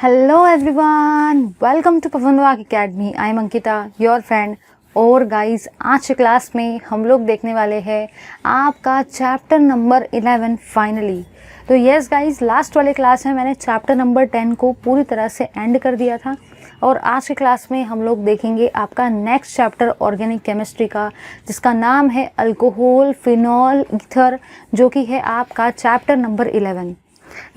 Hello everyone, welcome to Pawan Vak academy. I am Ankita, your friend. और guys, आज के class में हम लोग देखने वाले हैं आपका चैप्टर नंबर 11 फाइनली। तो यस गाइस, लास्ट वाले क्लास में मैंने चैप्टर नंबर 10 को पूरी तरह से एंड कर दिया था और आज के क्लास में हम लोग देखेंगे आपका नेक्स्ट चैप्टर ऑर्गेनिक केमिस्ट्री का, जिसका नाम है अल्कोहल, फिनॉल, ईथर, जो कि है आपका चैप्टर नंबर 11।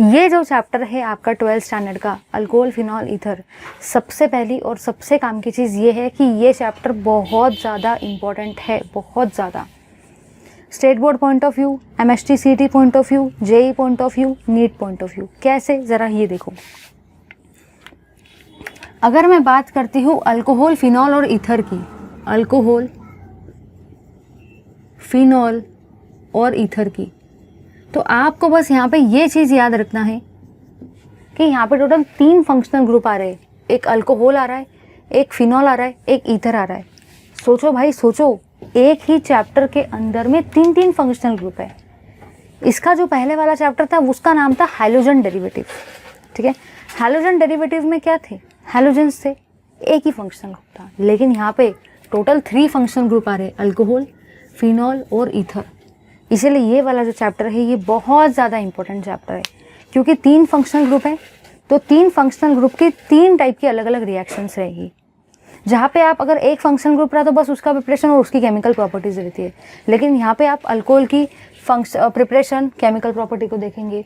ये जो चैप्टर है आपका 12th स्टैंडर्ड का अल्कोहल, फिनॉल, ईथर, सबसे पहली और सबसे काम की चीज़ ये है कि ये चैप्टर बहुत ज़्यादा इम्पॉर्टेंट है, बहुत ज़्यादा। State board point of view, MST CT point of view, JEE point of view, NEET point of view. कैसे, ज़रा ये देखो। अगर मैं बात करती हूँ अल्कोहल, फिनॉल और ईथर की, अल्कोहल, फिनॉल और ईथर की, तो आपको बस यहाँ पे ये चीज़ याद रखना है कि यहाँ पे टोटल 3 फंक्शनल ग्रुप आ रहे हैं। एक अल्कोहल आ रहा है, एक फिनॉल आ रहा है, एक ईथर आ रहा है। सोचो भाई, सोचो, एक ही चैप्टर के अंदर में 3 फंक्शनल ग्रुप है। इसका जो पहले वाला चैप्टर था उसका नाम था हैलोजन डेरिवेटिव। ठीक है, हैलोजन डेरिवेटिव में क्या थे? हैलोजन्स थे, एक ही फंक्शनल ग्रुप था। लेकिन यहाँ पे टोटल 3 फंक्शनल ग्रुप आ रहे हैं, अल्कोहल, फिनॉल और ईथर। इसीलिए ये वाला जो चैप्टर है ये बहुत ज़्यादा इंपॉर्टेंट चैप्टर है, क्योंकि 3 फंक्शनल ग्रुप है। तो 3 फंक्शनल ग्रुप की 3 टाइप की अलग अलग रिएक्शंस रहेगी। जहाँ पे आप अगर एक फंक्शनल ग्रुप रहा तो बस उसका प्रिपरेशन और उसकी केमिकल प्रॉपर्टीज रहती है, लेकिन यहाँ पे आप अल्कोहल की प्रिपरेशन, केमिकल प्रॉपर्टी को देखेंगे।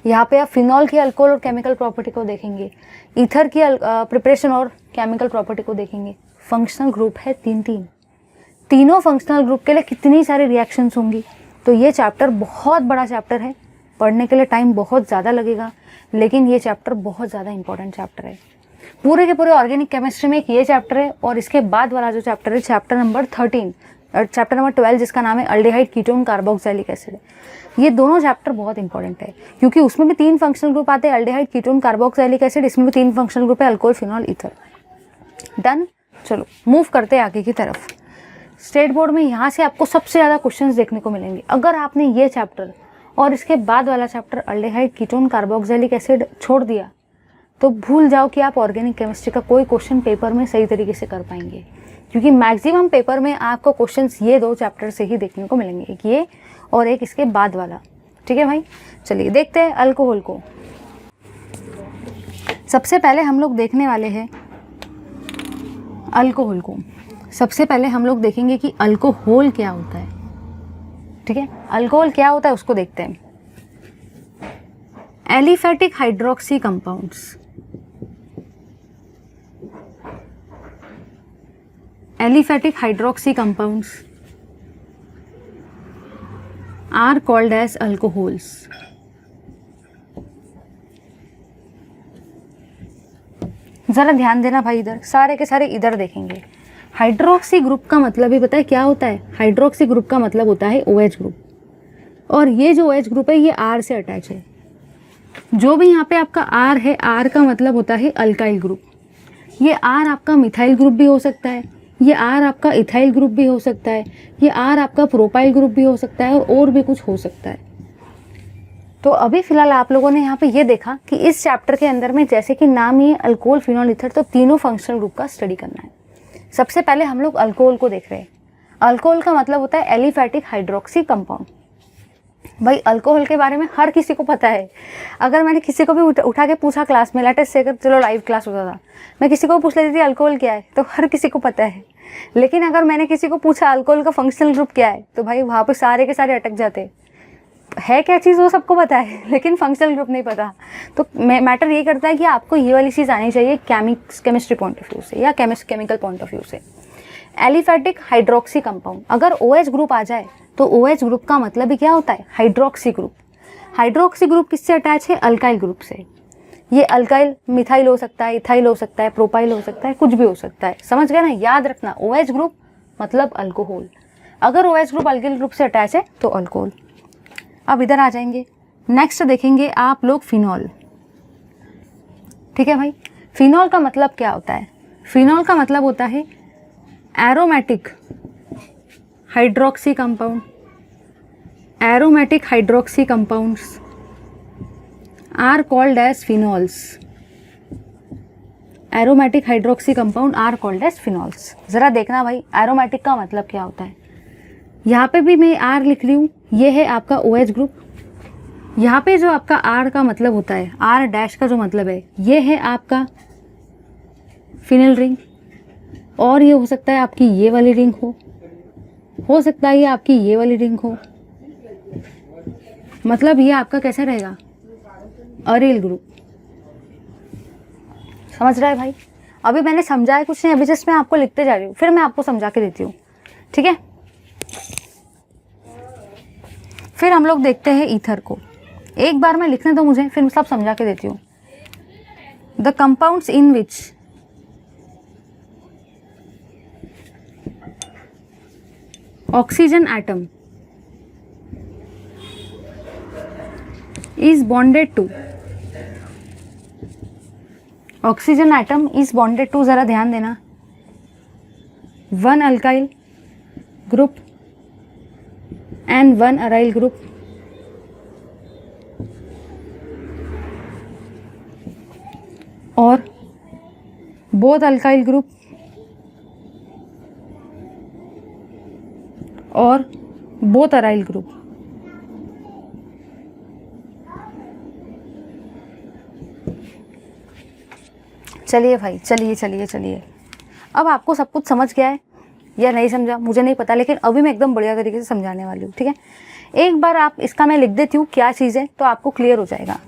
यहाँ पे आप फिनॉल की अल्कोहल और केमिकल प्रॉपर्टी को देखेंगे, ईथर की प्रिपरेशन और केमिकल प्रॉपर्टी को देखेंगे। फंक्शनल ग्रुप है 3। तीनों फंक्शनल ग्रुप के लिए कितनी सारी रिएक्शंस होंगी। तो ये चैप्टर बहुत बड़ा चैप्टर है, पढ़ने के लिए टाइम बहुत ज़्यादा लगेगा, लेकिन ये चैप्टर बहुत ज़्यादा इंपॉर्टेंट चैप्टर है। पूरे के पूरे ऑर्गेनिक केमिस्ट्री में एक ये चैप्टर है और इसके बाद वाला जो चैप्टर है चैप्टर नंबर 13 और चैप्टर नंबर 12, जिसका नाम है अल्डिहाइड, कीटोन, कार्बोक्सिलिक एसिड। ये दोनों चैप्टर बहुत इंपॉर्टेंट है क्योंकि उसमें भी 3 फंक्शनल ग्रुप आते हैं, अल्डिहाइड, कीटोन, कार्बोक्सिलिक एसिड। इसमें भी 3 फंक्शनल ग्रुप है, अल्कोहल, फिनॉल, ईथर। डन। चलो मूव करते हैं आगे की तरफ। स्टेट बोर्ड में यहाँ से आपको सबसे ज़्यादा क्वेश्चंस देखने को मिलेंगे। अगर आपने ये चैप्टर और इसके बाद वाला chapter aldehyde, ketone, carboxylic acid छोड़ दिया तो भूल जाओ कि आप ऑर्गेनिक केमिस्ट्री का कोई क्वेश्चन पेपर में सही तरीके से कर पाएंगे, क्योंकि मैक्सिमम पेपर में आपको क्वेश्चंस ये 2 चैप्टर से ही देखने को मिलेंगे, एक ये और एक इसके बाद वाला। ठीक है भाई, चलिए देखते हैं अल्कोहल को। सबसे पहले हम लोग देखने वाले हैं अल्कोहल को। सबसे पहले हम लोग देखेंगे कि अल्कोहल क्या होता है। ठीक है, अल्कोहल क्या होता है उसको देखते हैं। Aliphatic hydroxy compounds, aliphatic hydroxy compounds are called as alcohols. जरा ध्यान देना भाई, इधर सारे के सारे इधर देखेंगे। हाइड्रोक्सी ग्रुप का मतलब ही पता है क्या होता है? हाइड्रोक्सी ग्रुप का मतलब होता है OH ग्रुप, और ये जो OH ग्रुप है ये R से अटैच है। जो भी यहाँ पे आपका R है, R का मतलब होता है अल्काइल ग्रुप। ये R आपका मिथाइल ग्रुप भी हो सकता है, ये R आपका इथाइल ग्रुप भी हो सकता है, ये R आपका प्रोपाइल ग्रुप भी हो सकता है और भी कुछ हो सकता है। तो अभी फिलहाल आप लोगों ने यहाँ पे ये देखा कि इस चैप्टर के अंदर में जैसे कि नाम ही अल्कोहल, फिनॉल, ईथर, तो तीनों फंक्शनल ग्रुप का स्टडी करना है। सबसे पहले हम लोग अल्कोहल को देख रहे हैं। अल्कोहल का मतलब होता है एलिफेटिक हाइड्रोक्सी कंपाउंड। भाई अल्कोहल के बारे में हर किसी को पता है। अगर मैंने किसी को भी उठा के पूछा क्लास में, लेटेस्ट से अगर चलो लाइव क्लास होता था, मैं किसी को पूछ लेती थी अल्कोहल क्या है, तो हर किसी को पता है। लेकिन अगर मैंने किसी को पूछा अल्कोहल का फंक्शनल ग्रुप क्या है, तो भाई वहाँ पर सारे के सारे अटक जाते। है क्या चीज़ वो सबको पता है, लेकिन फंक्शनल ग्रुप नहीं पता। तो मैटर ये करता है कि आपको ये वाली चीज़ आनी चाहिए केमिस्ट्री पॉइंट ऑफ व्यू से या केमिकल पॉइंट ऑफ व्यू से। एलिफेटिक हाइड्रोक्सी कंपाउंड, अगर OH ग्रुप आ जाए तो OH ग्रुप का मतलब ही क्या होता है? Hydroxy group. हाइड्रोक्सी ग्रुप किससे अटैच है? अल्काइल ग्रुप से। ये अल्काइल मिथाइल हो सकता है, इथाइल हो सकता है, प्रोपाइल हो सकता है, कुछ भी हो सकता है। समझ गए ना? याद रखना, OH ग्रुप मतलब अल्कोहल। अगर OH ग्रुप अल्किल ग्रुप से अटैच है तो अल्कोहल। अब इधर आ जाएंगे, नेक्स्ट देखेंगे आप लोग फिनॉल। ठीक है भाई, फिनॉल का मतलब क्या होता है? फिनॉल का मतलब होता है aromatic hydroxy compound. Aromatic hydroxy compounds are called as phenols. Aromatic hydroxy compound are called as phenols. ज़रा देखना भाई एरोमेटिक का मतलब क्या होता है। यहाँ पे भी मैं आर लिख रही हूँ, ये है आपका OH ग्रुप। यहाँ पे जो आपका आर का मतलब होता है, आर डैश का जो मतलब है, ये है आपका फिनिल रिंग। और ये हो सकता है आपकी ये वाली रिंग हो सकता है ये आपकी ये वाली रिंग हो। मतलब ये आपका कैसा रहेगा, अरील ग्रुप। समझ रहा है भाई? अभी मैंने समझाया कुछ नहीं, अभी जस्ट मैं आपको लिखते जा रही हूँ, फिर मैं आपको समझा के देती हूँ, ठीक है। फिर हम लोग देखते हैं ईथर को। एक बार मैं लिखने दो मुझे, फिर मैं सब समझा के देती हूँ। The compounds in which oxygen atom is bonded to, oxygen atom is bonded to, ज़रा ध्यान देना, one alkyl group and one aryl group, और बोथ अल्काइल ग्रुप और बोथ अराइल ग्रुप। चलिए भाई, चलिए। अब आपको सब कुछ समझ गया है या नहीं समझा मुझे नहीं पता, लेकिन अभी मैं एकदम बढ़िया तरीके से समझाने वाली हूँ, ठीक है। एक बार आप इसका मैं लिख देती हूँ क्या चीज़ है, तो आपको क्लियर हो जाएगा।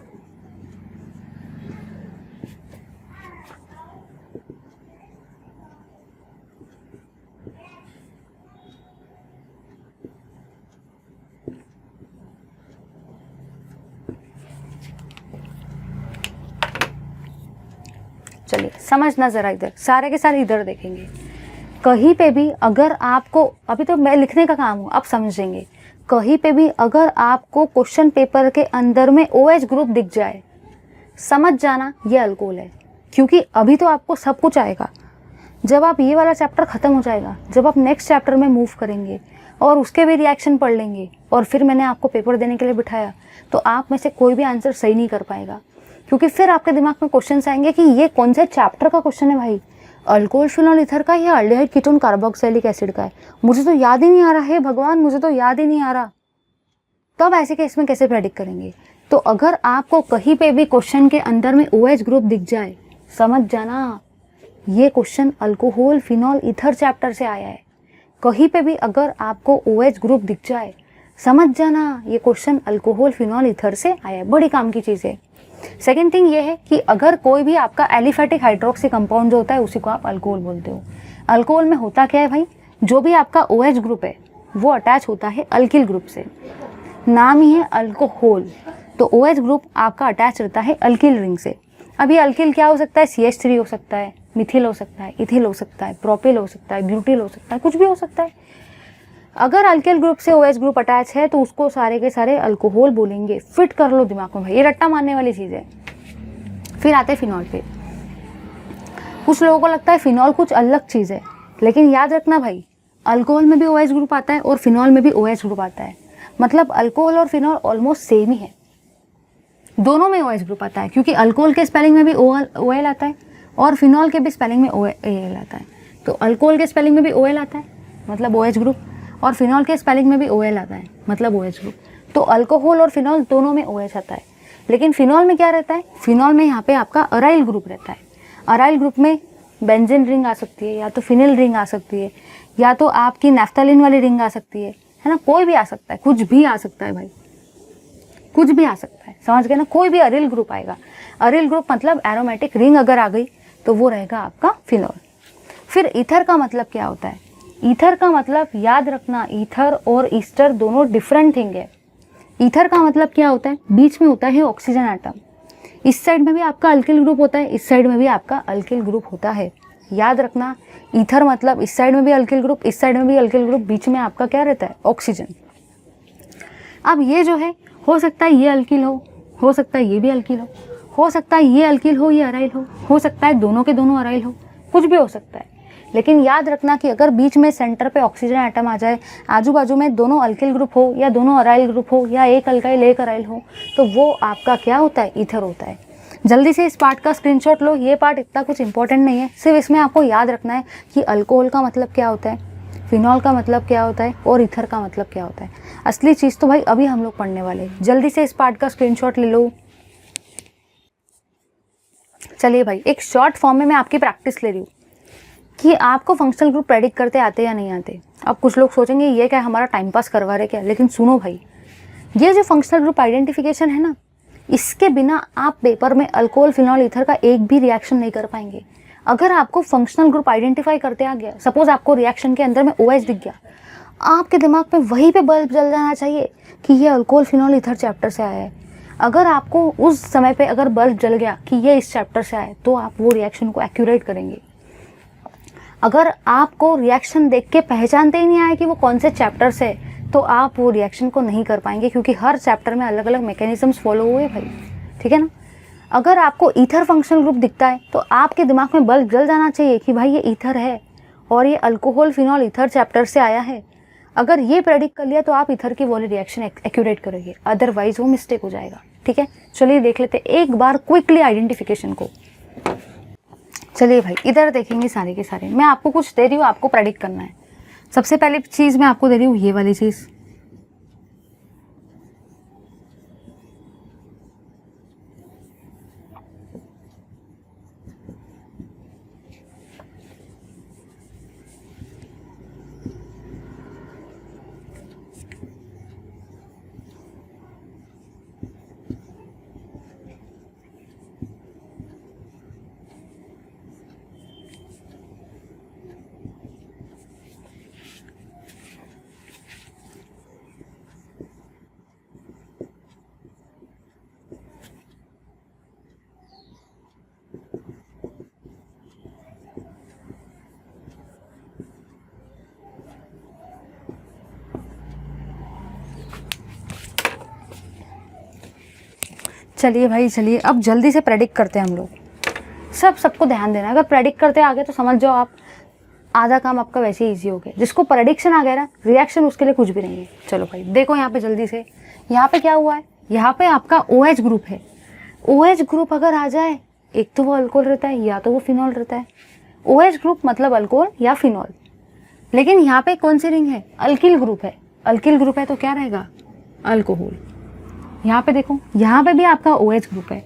चलिए समझना ज़रा, इधर सारे के सारे इधर देखेंगे। कहीं पे भी अगर आपको, अभी तो मैं लिखने का काम हूँ, आप समझेंगे। कहीं पे भी अगर आपको क्वेश्चन पेपर के अंदर में OH ग्रुप दिख जाए, समझ जाना ये अल्कोहल है, क्योंकि अभी तो आपको सब कुछ आएगा। जब आप ये वाला चैप्टर ख़त्म हो जाएगा, जब आप नेक्स्ट चैप्टर में मूव करेंगे और उसके भी रिएक्शन पढ़ लेंगे, और फिर मैंने आपको पेपर देने के लिए बिठाया, तो आप में से कोई भी आंसर सही नहीं कर पाएगा, क्योंकि फिर आपके दिमाग में क्वेश्चन आएंगे कि ये कौन से चैप्टर का क्वेश्चन है भाई, अल्कोहल फिनॉल ईथर का या अल्डिहाइड कीटोन कार्बोक्सिलिक एसिड का है, मुझे तो याद ही नहीं आ रहा है भगवान, मुझे तो याद ही नहीं आ रहा। तब ऐसे केस में कैसे प्रेडिक्ट करेंगे? तो अगर आपको कहीं पे भी क्वेश्चन के अंदर में OH ग्रुप दिख जाए, समझ जाना ये question alcohol phenol ether chapter से आया है। कहीं पे भी अगर आपको OH ग्रुप दिख जाए, समझ जाना ये क्वेश्चन अल्कोहल फिनॉल ईथर से आया है। बड़ी काम की चीज़ है। सेकेंड थिंग ये है कि अगर कोई भी आपका एलिफेटिक हाइड्रोक्सी कंपाउंड जो होता है, उसी को आप अल्कोहल बोलते हो। अल्कोहल में होता क्या है भाई, जो भी आपका OH ग्रुप है वो अटैच होता है अल्किल ग्रुप से, नाम ही है अल्कोहल। तो OH ग्रुप आपका अटैच रहता है अल्किल रिंग से। अब ये अल्किल क्या हो सकता है, CH3 हो सकता है, मिथिल हो सकता है, इथिल हो सकता है, प्रोपिल हो सकता है, ब्यूटिल हो सकता है, कुछ भी हो सकता है। अगर अल्किल ग्रुप से OH ग्रुप अटैच है तो उसको सारे के सारे अल्कोहल बोलेंगे। फिट कर लो दिमाग में भाई, ये रट्टा मारने वाली चीज़ है। फिर आते फिनॉल पे। कुछ लोगों को लगता है फिनॉल कुछ अलग चीज़ है, लेकिन याद रखना भाई, अल्कोहल में भी OH ग्रुप आता है और फिनॉल में भी OH ग्रुप आता है। मतलब अल्कोहल और फिनॉल ऑलमोस्ट सेम ही है, दोनों में OH ग्रुप आता है, क्योंकि अल्कोहल के स्पेलिंग में भी OL आता है और फिनॉल के भी स्पेलिंग में OL आता है। तो अल्कोहल के स्पेलिंग में भी OL आता है, मतलब OH ग्रुप, और फिनॉल के स्पेलिंग में भी OL आता है, मतलब OH ग्रुप। तो अल्कोहल और फिनॉल दोनों में OH आता है। लेकिन फिनॉल में क्या रहता है, फिनॉल में यहाँ पे आपका अराइल ग्रुप रहता है। अराइल ग्रुप में बेंजीन रिंग आ सकती है, या तो फिनिल रिंग आ सकती है, या तो आपकी नैफ्थलीन वाली रिंग आ सकती है ना, कोई भी आ सकता है, कुछ भी आ सकता है भाई, कुछ भी आ सकता है। समझ गए ना, कोई भी अरिल ग्रुप आएगा। अरिल ग्रुप मतलब एरोमेटिक रिंग अगर आ गई तो वो रहेगा आपका फिनॉल। फिर ईथर का मतलब क्या होता है? ईथर का मतलब याद रखना, ईथर और ईस्टर दोनों डिफरेंट थिंग है। ईथर का मतलब क्या होता है, बीच में होता है ऑक्सीजन एटम। इस साइड में भी आपका अल्किल ग्रुप होता है, इस साइड में भी आपका अल्किल ग्रुप होता है। याद रखना, ईथर मतलब इस साइड में भी अल्किल ग्रुप, इस साइड में भी अल्किल ग्रुप, बीच में आपका क्या रहता है, ऑक्सीजन। अब ये जो है, हो सकता है ये अल्किल हो सकता है ये भी अल्किल हो सकता है ये अल्किल हो, ये अराइल हो सकता है दोनों के दोनों अराइल हो, कुछ भी हो सकता है। लेकिन याद रखना कि अगर बीच में सेंटर पे ऑक्सीजन एटम आ जाए, आजू बाजू में दोनों अल्किल ग्रुप हो या दोनों अराइल ग्रुप हो या एक अल्काइल एक अराइल हो, तो वो आपका क्या होता है, ईथर होता है। जल्दी से इस पार्ट का स्क्रीनशॉट लो, ये पार्ट इतना कुछ इंपॉर्टेंट नहीं है, सिर्फ इसमें आपको याद रखना है कि अल्कोहल का मतलब क्या होता है, फिनॉल का मतलब क्या होता है और ईथर का मतलब क्या होता है। असली चीज़ तो भाई अभी हम लोग पढ़ने वाले हैं। जल्दी से इस पार्ट का स्क्रीनशॉट ले लो। चलिए भाई, एक शॉर्ट फॉर्म में मैं आपकी प्रैक्टिस ले रही हूँ कि आपको फंक्शनल ग्रुप प्रेडिक्ट करते आते या नहीं आते। अब कुछ लोग सोचेंगे ये क्या हमारा टाइम पास करवा रहे क्या, लेकिन सुनो भाई, ये जो फंक्शनल ग्रुप आइडेंटिफिकेशन है ना, इसके बिना आप पेपर में अल्कोहल फिनॉल ईथर का एक भी रिएक्शन नहीं कर पाएंगे। अगर आपको फंक्शनल ग्रुप आइडेंटिफाई करते आ गया, सपोज आपको रिएक्शन के अंदर में OH दिख गया, आपके दिमाग में वहीं पे बल्ब जल जाना चाहिए कि ये अल्कोहल फिनॉल ईथर चैप्टर से आया है। अगर आपको उस समय पे अगर बल्ब जल गया कि ये इस चैप्टर से आया, तो आप वो रिएक्शन को एक्यूरेट करेंगे। अगर आपको रिएक्शन देख के पहचानते ही नहीं आए कि वो कौन से चैप्टर से, तो आप वो रिएक्शन को नहीं कर पाएंगे, क्योंकि हर चैप्टर में अलग अलग मैकेनिज्म्स फॉलो हुए भाई, ठीक है ना। अगर आपको ईथर फंक्शनल ग्रुप दिखता है तो आपके दिमाग में बल्ब जल जाना चाहिए कि भाई ये ईथर है और ये अल्कोहल फिनॉल ईथर चैप्टर से आया है। अगर ये प्रेडिक्ट कर लिया तो आप ईथर की वाली रिएक्शन एक्यूरेट करेंगे, अदरवाइज वो मिस्टेक हो जाएगा, ठीक है। चलिए देख लेते हैं एक बार क्विकली आइडेंटिफिकेशन को। चलिए भाई, इधर देखेंगे सारे के सारे। मैं आपको कुछ दे रही हूँ, आपको प्रेडिक्ट करना है। सबसे पहली चीज़ मैं आपको दे रही हूँ ये वाली चीज़, चलिए भाई चलिए, अब जल्दी से प्रेडिक्ट करते हैं हम लोग। सबको ध्यान देना, अगर प्रेडिक्ट करते आगे तो समझ जाओ आप आधा काम आपका वैसे ही ईजी हो गया। जिसको प्रेडिक्शन आ गया ना, रिएक्शन उसके लिए कुछ भी नहीं है। चलो भाई देखो यहाँ पे जल्दी से, यहाँ पे क्या हुआ है, यहाँ पे आपका OH ग्रुप है। OH ग्रुप अगर आ जाए, एक तो वो अल्कोहल रहता है या तो वो फिनॉल रहता है। OH ग्रुप मतलब अल्कोहल या फिनॉल। लेकिन यहाँ पे कौन सी रिंग है, अल्किल ग्रुप है। अल्किल ग्रुप है तो क्या रहेगा, अल्कोहल। यहाँ पे देखो, यहाँ पे भी आपका OH ग्रुप है।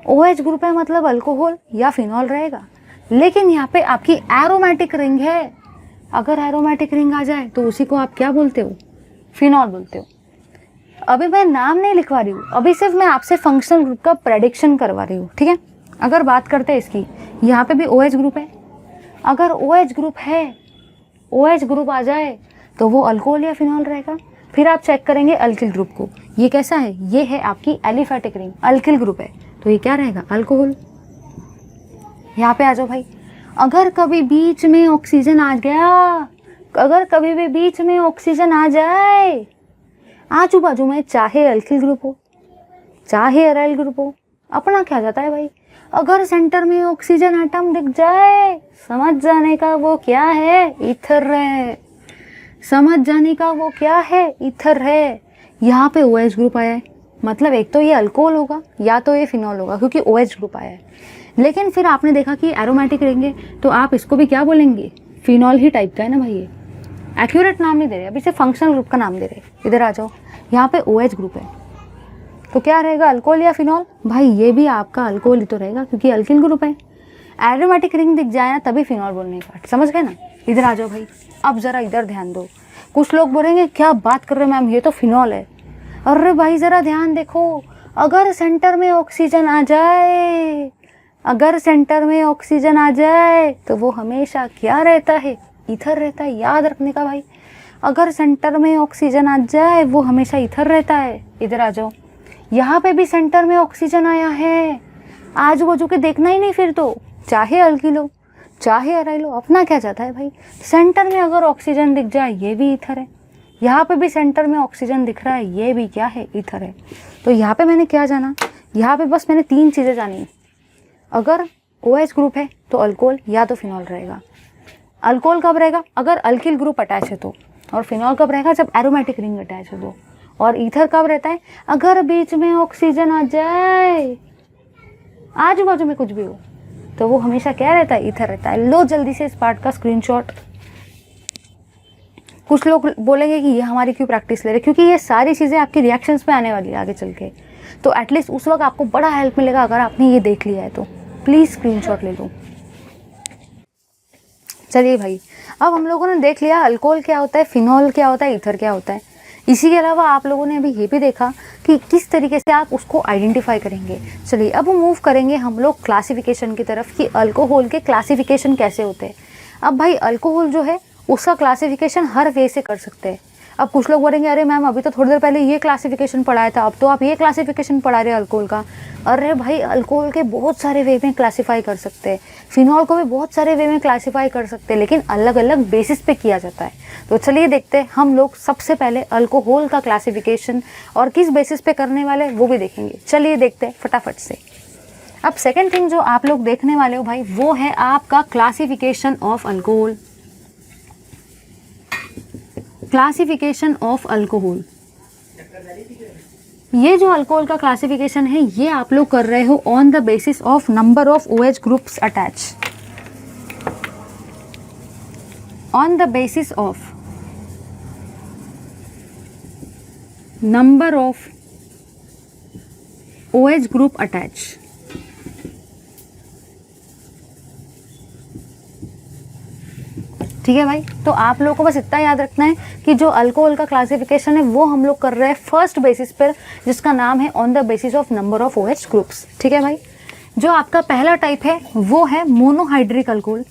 OH ग्रुप है मतलब अल्कोहल या फिनॉल रहेगा। लेकिन यहाँ पे आपकी एरोमेटिक रिंग है। अगर एरोमेटिक रिंग आ जाए तो उसी को आप क्या बोलते हो, फिनॉल बोलते हो। अभी मैं नाम नहीं लिखवा रही हूँ, अभी सिर्फ मैं आपसे फंक्शनल ग्रुप का प्रेडिक्शन करवा रही हूँ, ठीक है। अगर बात करते हैं इसकी, यहाँ पे भी OH ग्रुप है। अगर OH ग्रुप है, OH ग्रुप आ जाए तो वो अल्कोहल या फिनॉल रहेगा। फिर आप चेक करेंगे अल्किल ग्रुप को, ये कैसा है, ये है आपकी एलिफेटिक रिंग, अल्किल ग्रुप है तो ये क्या रहेगा, अल्कोहल। यहाँ पे आ जाओ भाई, अगर कभी बीच में ऑक्सीजन आ गया, अगर कभी भी बीच में ऑक्सीजन आ जाए आजू बाजू में, चाहे अल्किल ग्रुप हो चाहे अराइल ग्रुप हो, अपना क्या जाता है भाई। अगर सेंटर में ऑक्सीजन एटम दिख जाए, समझ जाने का वो क्या है, ईथर है। समझ जाने का वो क्या है, ईथर है। यहाँ पे OH ग्रुप आया है, मतलब एक तो ये अल्कोहल होगा या तो ये फिनॉल होगा, क्योंकि OH ग्रुप आया है। लेकिन फिर आपने देखा कि एरोमेटिक रहेंगे तो आप इसको भी क्या बोलेंगे, फिनॉल ही टाइप का है ना भाई। ये एक्यूरेट नाम नहीं दे रहे, अभी से फंक्शनल ग्रुप का नाम दे रहे। इधर आ जाओ, यहाँ पे OH ग्रुप है तो क्या रहेगा, अल्कोहल या फिनॉल। भाई ये भी आपका अल्कोहल ही तो रहेगा, क्योंकि अल्किल ग्रुप है। एरोमेटिक रिंग दिख जाए ना तभी फिनॉल बोलने का, समझ गए ना। इधर आ जाओ भाई, अब जरा इधर ध्यान दो। कुछ लोग बोलेंगे क्या बात कर रहे हो मैम, ये तो फिनॉल है। अरे भाई जरा ध्यान देखो, अगर सेंटर में ऑक्सीजन आ जाए, अगर सेंटर में ऑक्सीजन आ जाए तो वो हमेशा क्या रहता है, ईथर रहता है। याद रखने का भाई, अगर सेंटर में ऑक्सीजन आ जाए वो हमेशा ईथर रहता है। इधर आ जाओ, यहाँ पे भी सेंटर में ऑक्सीजन आया है, आजू बाजू के देखना ही नहीं फिर तो, चाहे अल्किल हो चाहे अराइल हो, अपना क्या जाता है भाई। सेंटर में अगर ऑक्सीजन दिख जाए ये भी ईथर है, यहाँ पे भी सेंटर में ऑक्सीजन दिख रहा है ये भी क्या है, ईथर है। तो यहाँ पे मैंने क्या जाना, यहाँ पे बस मैंने 3 चीज़ें जानी। अगर OH ग्रुप है तो अल्कोहल या तो फिनॉल रहेगा। अल्कोहल कब रहेगा, अगर अल्किल ग्रुप अटैच है तो, और फिनॉल कब रहेगा, जब एरोमेटिक रिंग अटैच है तो। और ईथर कब रहता है, अगर बीच में ऑक्सीजन आ जाए, आजू बाजू में कुछ भी हो, तो वो हमेशा क्या रहता है, ईथर रहता है। लो जल्दी से इस पार्ट का स्क्रीनशॉट। कुछ लोग बोलेंगे कि ये हमारी क्यों प्रैक्टिस ले रहे, क्योंकि ये सारी चीज़ें आपकी रिएक्शंस पे आने वाली है आगे चल के, तो एटलीस्ट उस वक्त आपको बड़ा हेल्प मिलेगा अगर आपने ये देख लिया है तो। प्लीज़ स्क्रीनशॉट ले लो। चलिए भाई, अब हम लोगों ने देख लिया अल्कोहल क्या होता है, फिनॉल क्या होता है, ईथर क्या होता है। इसी के अलावा आप लोगों ने अभी ये भी देखा कि किस तरीके से आप उसको आइडेंटिफाई करेंगे। चलिए अब मूव करेंगे हम लोग क्लासिफिकेशन की तरफ कि अल्कोहल के क्लासिफिकेशन कैसे होते हैं। अब भाई अल्कोहल जो है उसका क्लासिफिकेशन हर वे से कर सकते हैं। अब कुछ लोग बोलेंगे अरे मैम अभी तो थोड़ी देर पहले ये क्लासिफिकेशन पढ़ाया था, अब तो आप ये क्लासिफिकेशन पढ़ा रहे हैं अल्कोहल का। अरे भाई अल्कोहल के बहुत सारे वे में क्लासीफाई कर सकते हैं, फिनॉल को भी बहुत सारे वे में क्लासीफाई कर सकते हैं, लेकिन अलग अलग बेसिस पे किया जाता है। तो चलिए देखते हैं हम लोग सबसे पहले अल्कोहल का क्लासिफिकेशन और किस बेसिस पे करने वाले वो भी देखेंगे। चलिए देखते हैं फटाफट से। अब सेकेंड थिंग जो आप लोग देखने वाले हो भाई वो है आपका classification of alcohol. Classification of alcohol, ये जो अल्कोहल का क्लासिफिकेशन है ये आप लोग कर रहे हो on the basis of number of OH groups attach, on the basis of number of OH group attach. ठीक है भाई, तो आप लोगों को बस इतना याद रखना है कि जो अल्कोहल का क्लासिफिकेशन है वो हम लोग कर रहे हैं फर्स्ट बेसिस पर, जिसका नाम है on the basis of number of OH groups. ठीक है भाई, जो आपका पहला टाइप है वो है मोनोहाइड्रिक अल्कोहल।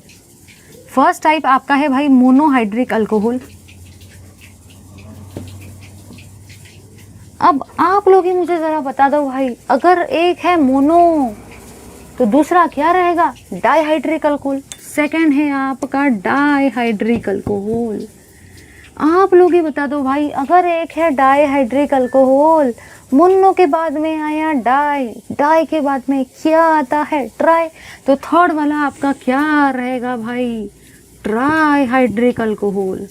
फर्स्ट टाइप आपका है भाई मोनोहाइड्रिक अल्कोहल। अब आप लोग ही मुझे ज़रा बता दो भाई, अगर एक है मोनो तो दूसरा क्या रहेगा, डाइहाइड्रिक अल्कोहल। सेकंड है आपका डाइहाइड्रिक अल्कोहल। आप लोग ही बता दो भाई, अगर एक है डाइहाइड्रिक अल्कोहल, मोनो के बाद में आया डाई, डाई के बाद में क्या आता है, ट्राई, तो थर्ड वाला आपका क्या रहेगा भाई, ट्राइहाइड्रिक अल्कोहल।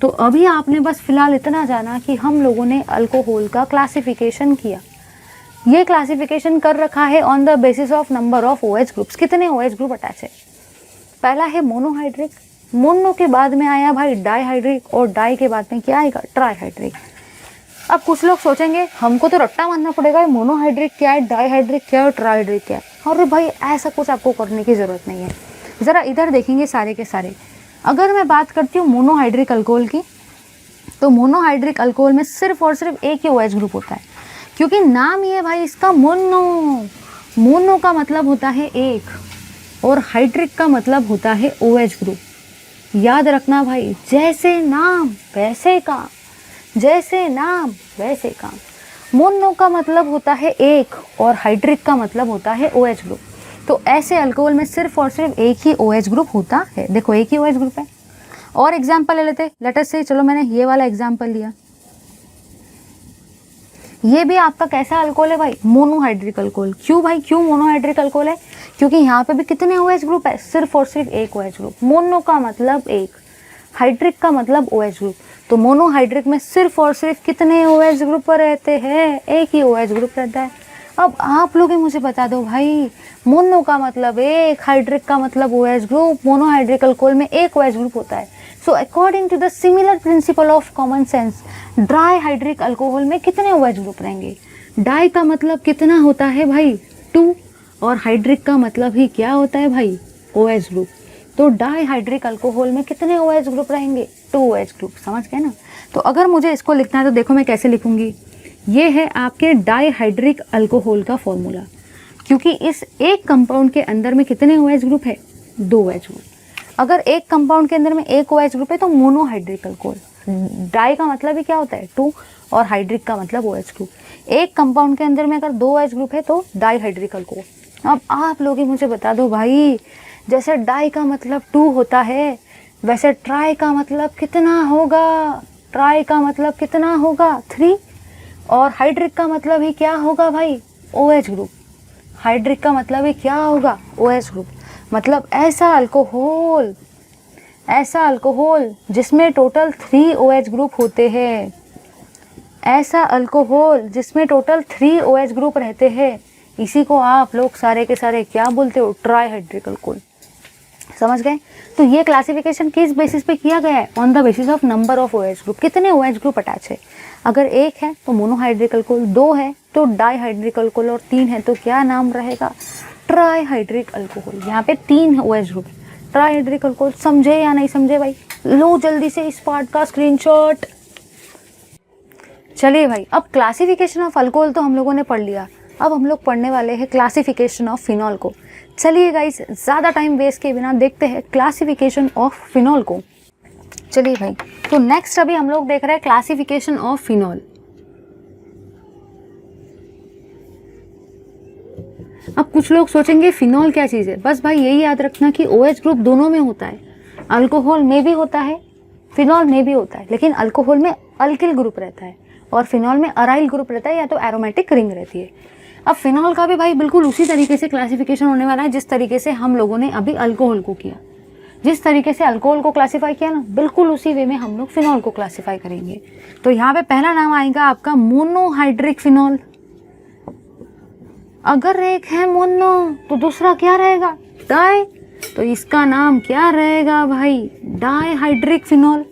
तो अभी आपने बस फिलहाल इतना जाना कि हम लोगों ने अल्कोहल का क्लासिफिकेशन किया। ये क्लासिफिकेशन कर रखा है on the basis of number of OH groups, कितने OH ग्रुप अटैच है। पहला है मोनोहाइड्रिक, मोनो के बाद में आया भाई डाइहाइड्रिक, और डाई के बाद में क्या आएगा, ट्राइहाइड्रिक। अब कुछ लोग सोचेंगे हमको तो रट्टा मारना पड़ेगा, मोनोहाइड्रिक क्या है, डाइहाइड्रिक क्या है, ट्राइहाइड्रिक क्या है। और भाई ऐसा कुछ आपको करने की ज़रूरत नहीं है। ज़रा इधर देखेंगे सारे के सारे। अगर मैं बात करती हूँ मोनोहाइड्रिक अल्कोहल की, तो मोनोहाइड्रिक अल्कोहल में सिर्फ और सिर्फ एक ही OH ग्रुप होता है, क्योंकि नाम ये है भाई इसका मोनो। मोनो का मतलब होता है एक, और हाइड्रिक का मतलब होता है OH ग्रुप। याद रखना भाई, जैसे नाम वैसे काम, जैसे नाम वैसे काम। मोनो का मतलब होता है एक और हाइड्रिक का मतलब होता है OH ग्रुप। तो ऐसे अल्कोहल में सिर्फ और सिर्फ एक ही OH ग्रुप होता है। देखो एक ही OH ग्रुप है। और एग्जाम्पल ले लेते, लेटर से, चलो मैंने ये वाला एग्जाम्पल लिया, ये भी आपका कैसा अल्कोहल है भाई, मोनोहाइड्रिक अल्कोहल। क्यों भाई, क्यों मोनोहाइड्रिक अल्कोहल है, क्योंकि यहाँ पे भी कितने OH ग्रुप है, सिर्फ और सिर्फ एक OH ग्रुप। मोनो का मतलब एक, हाइड्रिक का मतलब OH ग्रुप। तो मोनोहाइड्रिक में सिर्फ और सिर्फ कितने OH ग्रुप रहते हैं, एक ही OH ग्रुप रहता है। अब आप लोग ही मुझे बता दो भाई, मोनो का मतलब एक, हाइड्रिक का मतलब OH ग्रुप, मोनोहाइड्रिक अल्कोहल में एक OH ग्रुप होता है। So according to the similar principle of common sense, dihydric alcohol में कितने OH ग्रुप रहेंगे। डाई का मतलब कितना होता है भाई, 2, और हाइड्रिक का मतलब ही क्या होता है भाई, OH ग्रुप। तो डाईहाइड्रिक अल्कोहल में कितने OH ग्रुप रहेंगे, 2 OH ग्रुप। समझ गए ना। तो अगर मुझे इसको लिखना है तो देखो मैं कैसे लिखूंगी, ये है आपके डाईहाइड्रिक अल्कोहल का फॉर्मूला, क्योंकि इस एक कंपाउंड के अंदर में कितने OH ग्रुप है, 2 OH ग्रुप। अगर एक कंपाउंड के अंदर में एक OH ग्रुप है तो मोनोहाइड्रिक अल्कोहल। डाई का मतलब ही क्या होता है, 2, और हाइड्रिक का मतलब OH ग्रुप। एक कंपाउंड के अंदर में अगर 2 OH ग्रुप है तो डाईहाइड्रिक अल्कोहल। अब आप लोग ही मुझे बता दो भाई, जैसे डाई का मतलब 2 होता है, वैसे ट्राई का मतलब कितना होगा, ट्राई का मतलब कितना होगा, 3, और हाइड्रिक का मतलब ही क्या होगा भाई, OH ग्रुप। हाइड्रिक का मतलब ही क्या होगा, OH ग्रुप। मतलब ऐसा अल्कोहल जिसमें टोटल 3 OH ग्रुप होते हैं, ऐसा अल्कोहल जिसमें टोटल 3 OH ग्रुप रहते हैं, इसी को आप लोग सारे के सारे क्या बोलते हो, ट्राईहाइड्रिक अल्कोहल। समझ गए? तो ये क्लासिफिकेशन किस बेसिस पे किया गया है? On the basis of number of OH group. कितने OH ग्रुप अटैच है? अगर 1 है तो मोनोहाइड्रिक अल्कोहल, 2 है तो डाईहाइड्रिक अल्कोहल और 3 है तो क्या नाम रहेगा? Trihydric alcohol. यहाँ पे 3 OH ग्रुप, ट्राईहाइड्रिक अल्कोहल। समझे या नहीं समझे भाई? लो जल्दी से इस पार्ट का स्क्रीनशॉट। चलिए भाई, अब क्लासिफिकेशन ऑफ अल्कोहल तो हम लोगों ने पढ़ लिया, अब हम लोग पढ़ने वाले हैं क्लासिफिकेशन ऑफ फिनॉल को। चलिए गाइस, ज़्यादा टाइम वेस्ट किए बिना देखते हैं क्लासिफिकेशन ऑफ फिनॉल को। चलिए भाई, तो नेक्स्ट अभी हम लोग देख रहे हैं क्लासिफिकेशन ऑफ फिनॉल। अब कुछ लोग सोचेंगे फिनॉल क्या चीज़ है? बस भाई यही याद रखना कि OH ग्रुप दोनों में होता है, अल्कोहल में भी होता है, फिनॉल में भी होता है, लेकिन अल्कोहल में अल्किल ग्रुप रहता है और फिनॉल में अराइल ग्रुप रहता है या तो एरोमेटिक रिंग रहती है। अब फिनॉल का भी भाई बिल्कुल उसी तरीके से क्लासिफिकेशन होने वाला है जिस तरीके से हम लोगों ने अभी अल्कोहल को किया। जिस तरीके से अल्कोहल को क्लासीफाई किया ना, बिल्कुल उसी वे में हम लोग फिनॉल को क्लासीफाई करेंगे। तो यहाँ पे पहला नाम आएगा आपका मोनोहाइड्रिक फिनॉल। अगर एक है मोनो तो दूसरा क्या रहेगा? डाई। तो इसका नाम क्या रहेगा भाई? Dihydric phenol.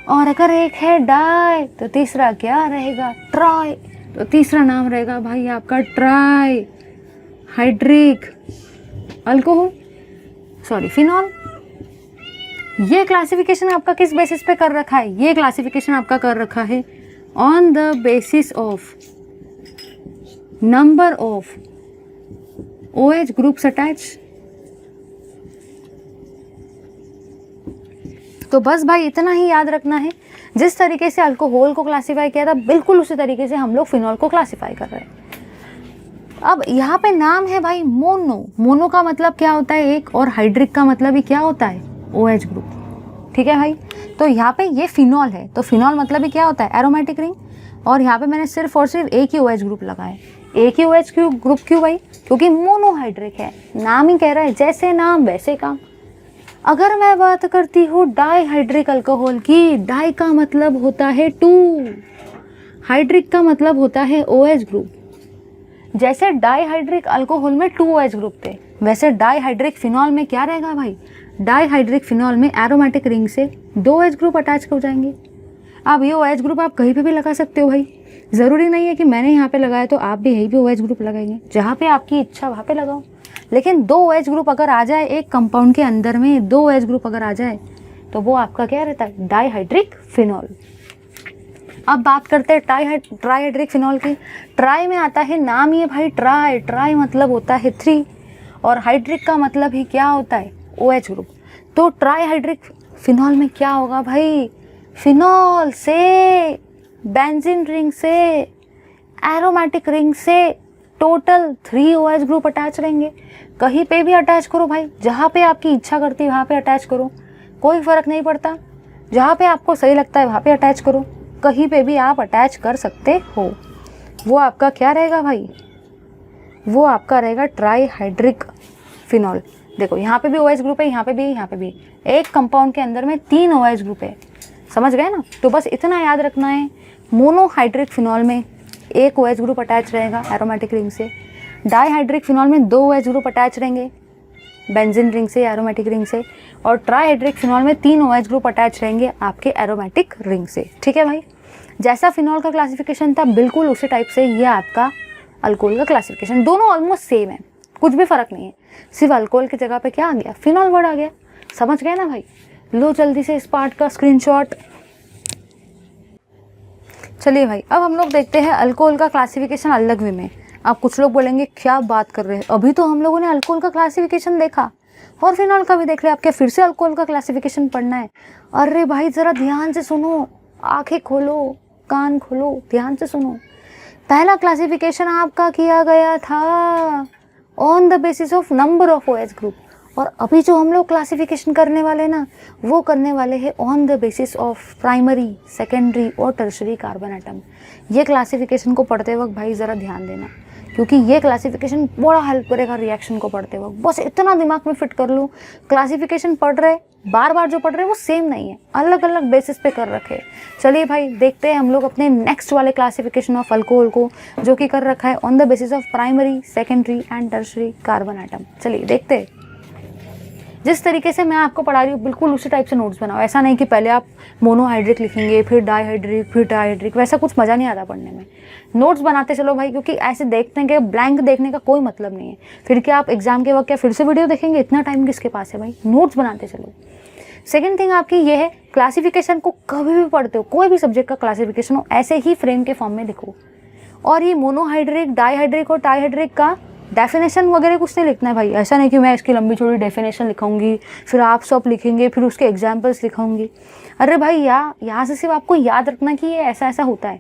और अगर एक है डाई तो तीसरा क्या रहेगा? ट्राई। तो तीसरा नाम रहेगा भाई आपका try hydric alcohol, sorry phenol. ये क्लासिफिकेशन आपका किस बेसिस पे कर रखा है? ये क्लासिफिकेशन आपका कर रखा है on the basis of number of OH groups attach. तो बस भाई इतना ही याद रखना है, जिस तरीके से अल्कोहल को क्लासिफाई किया था बिल्कुल उसी तरीके से हम लोग फिनॉल को क्लासिफाई कर रहे हैं। अब यहाँ पे नाम है भाई मोनो। मोनो का मतलब क्या होता है? एक, और हाइड्रिक का मतलब ही क्या होता है? OH group. ठीक है भाई, तो यहाँ पे ये फिनॉल है, तो फिनॉल मतलब ही क्या होता है? Aromatic ring. और यहाँ पे मैंने सिर्फ और सिर्फ एक ही OH ग्रुप लगाया है। एक ही OH ग्रुप क्यों भाई? क्योंकि मोनोहाइड्रिक है, नाम ही कह रहा है जैसे नाम वैसे काम। अगर मैं बात करती हूँ डाईहाइड्रिक अल्कोहल की, डाई का मतलब होता है 2, हाइड्रिक का मतलब होता है OH ग्रुप। जैसे डाईहाइड्रिक अल्कोहल में 2 OH ग्रुप थे, वैसे डाईहाइड्रिक फिनॉल में क्या रहेगा भाई? डाईहाइड्रिक फिनॉल में एरोमेटिक रिंग से 2 OH ग्रुप अटैच हो जाएंगे। अब ये OH ग्रुप आप कहीं पे भी लगा सकते हो भाई, ज़रूरी नहीं है कि मैंने यहाँ पे लगाया तो आप भी यहीं पे OH ग्रुप लगाएंगे। जहाँ पे आपकी इच्छा वहाँ पे लगाओ, लेकिन 2 OH ग्रुप अगर आ जाए एक कंपाउंड के अंदर में, 2 OH ग्रुप अगर आ जाए तो वो आपका क्या रहता है? Dihydric phenol. अब बात करते हैं ट्राईहाइड्रिक फिनॉल की। ट्राई में आता है, नाम ही है भाई ट्राई। ट्राई मतलब होता है 3 और हाइड्रिक का मतलब ही क्या होता है? OH group. तो ट्राईहाइड्रिक फिनॉल में क्या होगा भाई? फिनॉल से, बेंजीन रिंग से, एरोमेटिक रिंग से टोटल 3 OH ग्रुप अटैच रहेंगे। कहीं पे भी अटैच करो भाई, जहाँ पे आपकी इच्छा करती है वहाँ पे अटैच करो, कोई फ़र्क नहीं पड़ता। जहाँ पे आपको सही लगता है वहाँ पे अटैच करो, कहीं पे भी आप अटैच कर सकते हो। वो आपका क्या रहेगा भाई? वो आपका रहेगा ट्राईहाइड्रिक फिनॉल। देखो यहाँ पे भी OH ग्रुप है, यहाँ पे भी, यहाँ पे भी। एक कंपाउंड के अंदर में 3 OH ग्रुप है, समझ गए ना? तो बस इतना याद रखना है, मोनोहाइड्रिक फिनॉल में एक OH ग्रुप अटैच रहेगा एरोमेटिक रिंग से, डाईहाइड्रिक फिनॉल में 2 OH ग्रुप अटैच रहेंगे बेंजीन रिंग से, एरोमेटिक रिंग से, और ट्राईहाइड्रिक फिनॉल में 3 OH ग्रुप अटैच रहेंगे आपके एरोमेटिक रिंग से। ठीक है भाई, जैसा फिनॉल का क्लासिफिकेशन था बिल्कुल उसी टाइप से ये आपका अल्कोहल का क्लासिफिकेशन। दोनों ऑलमोस्ट सेम है, कुछ भी फ़र्क नहीं है, सिर्फ अल्कोहल की जगह पे क्या आ गया? फिनॉल वर्ड आ गया। समझ गए ना भाई? लो जल्दी से इस पार्ट का स्क्रीनशॉट। चलिए भाई, अब हम लोग देखते हैं अल्कोहल का क्लासिफिकेशन अलग वे में। अब कुछ लोग बोलेंगे क्या बात कर रहे हैं, अभी तो हम लोगों ने अल्कोहल का क्लासिफिकेशन देखा और फिनॉल का भी देख लिया, आप क्या फिर से अल्कोहल का क्लासिफिकेशन पढ़ना है? अरे भाई ज़रा ध्यान से सुनो, आंखें खोलो, कान खोलो, ध्यान से सुनो। पहला क्लासिफिकेशन आपका किया गया था on the basis of number of OH group, और अभी जो हम लोग क्लासिफिकेशन करने वाले हैं ना, वो करने वाले हैं on the basis of primary, secondary और टर्शरी कार्बन एटम। ये क्लासिफिकेशन को पढ़ते वक्त भाई ज़रा ध्यान देना, क्योंकि ये क्लासिफिकेशन बड़ा हेल्प करेगा रिएक्शन को पढ़ते वक्त। बस इतना दिमाग में फिट कर लो, क्लासिफिकेशन पढ़ रहे बार बार जो पढ़ रहे हैं वो सेम नहीं है, अलग अलग बेसिस पे कर रखे। चलिए भाई देखते हैं हम लोग अपने नेक्स्ट वाले क्लासिफिकेशन ऑफ अल्कोहल को, जो कि कर रखा है on the basis of primary, secondary and tertiary carbon atom. चलिए देखते हैं। जिस तरीके से मैं आपको पढ़ा रही हूँ बिल्कुल उसी टाइप से नोट्स बनाओ। ऐसा नहीं कि पहले आप मोनोहाइड्रिक लिखेंगे फिर डाइहाइड्रिक फिर ट्राइहाइड्रिक, वैसा कुछ मज़ा नहीं आता पढ़ने में। नोट्स बनाते चलो भाई, क्योंकि ऐसे देखने के ब्लैंक देखने का कोई मतलब नहीं है। फिर क्या आप एग्जाम के वक्त क्या फिर से वीडियो देखेंगे? इतना टाइम किसके पास है भाई? नोट्स बनाते चलो। सेकेंड थिंग आपकी ये है, क्लासिफिकेशन को कभी भी पढ़ते हो, कोई भी सब्जेक्ट का क्लासिफिकेशन हो, ऐसे ही फ्रेम के फॉर्म में लिखो। और ये मोनोहाइड्रिक, डाइहाइड्रिक और ट्राइहाइड्रिक का डेफिनेशन वगैरह कुछ नहीं लिखना है भाई। ऐसा नहीं कि मैं इसकी लंबी चौड़ी डेफिनेशन लिखाऊंगी फिर आप सब लिखेंगे फिर उसके एग्जाम्पल्स लिखाऊंगी। अरे भाई यहाँ से सिर्फ आपको याद रखना कि ये ऐसा ऐसा होता है।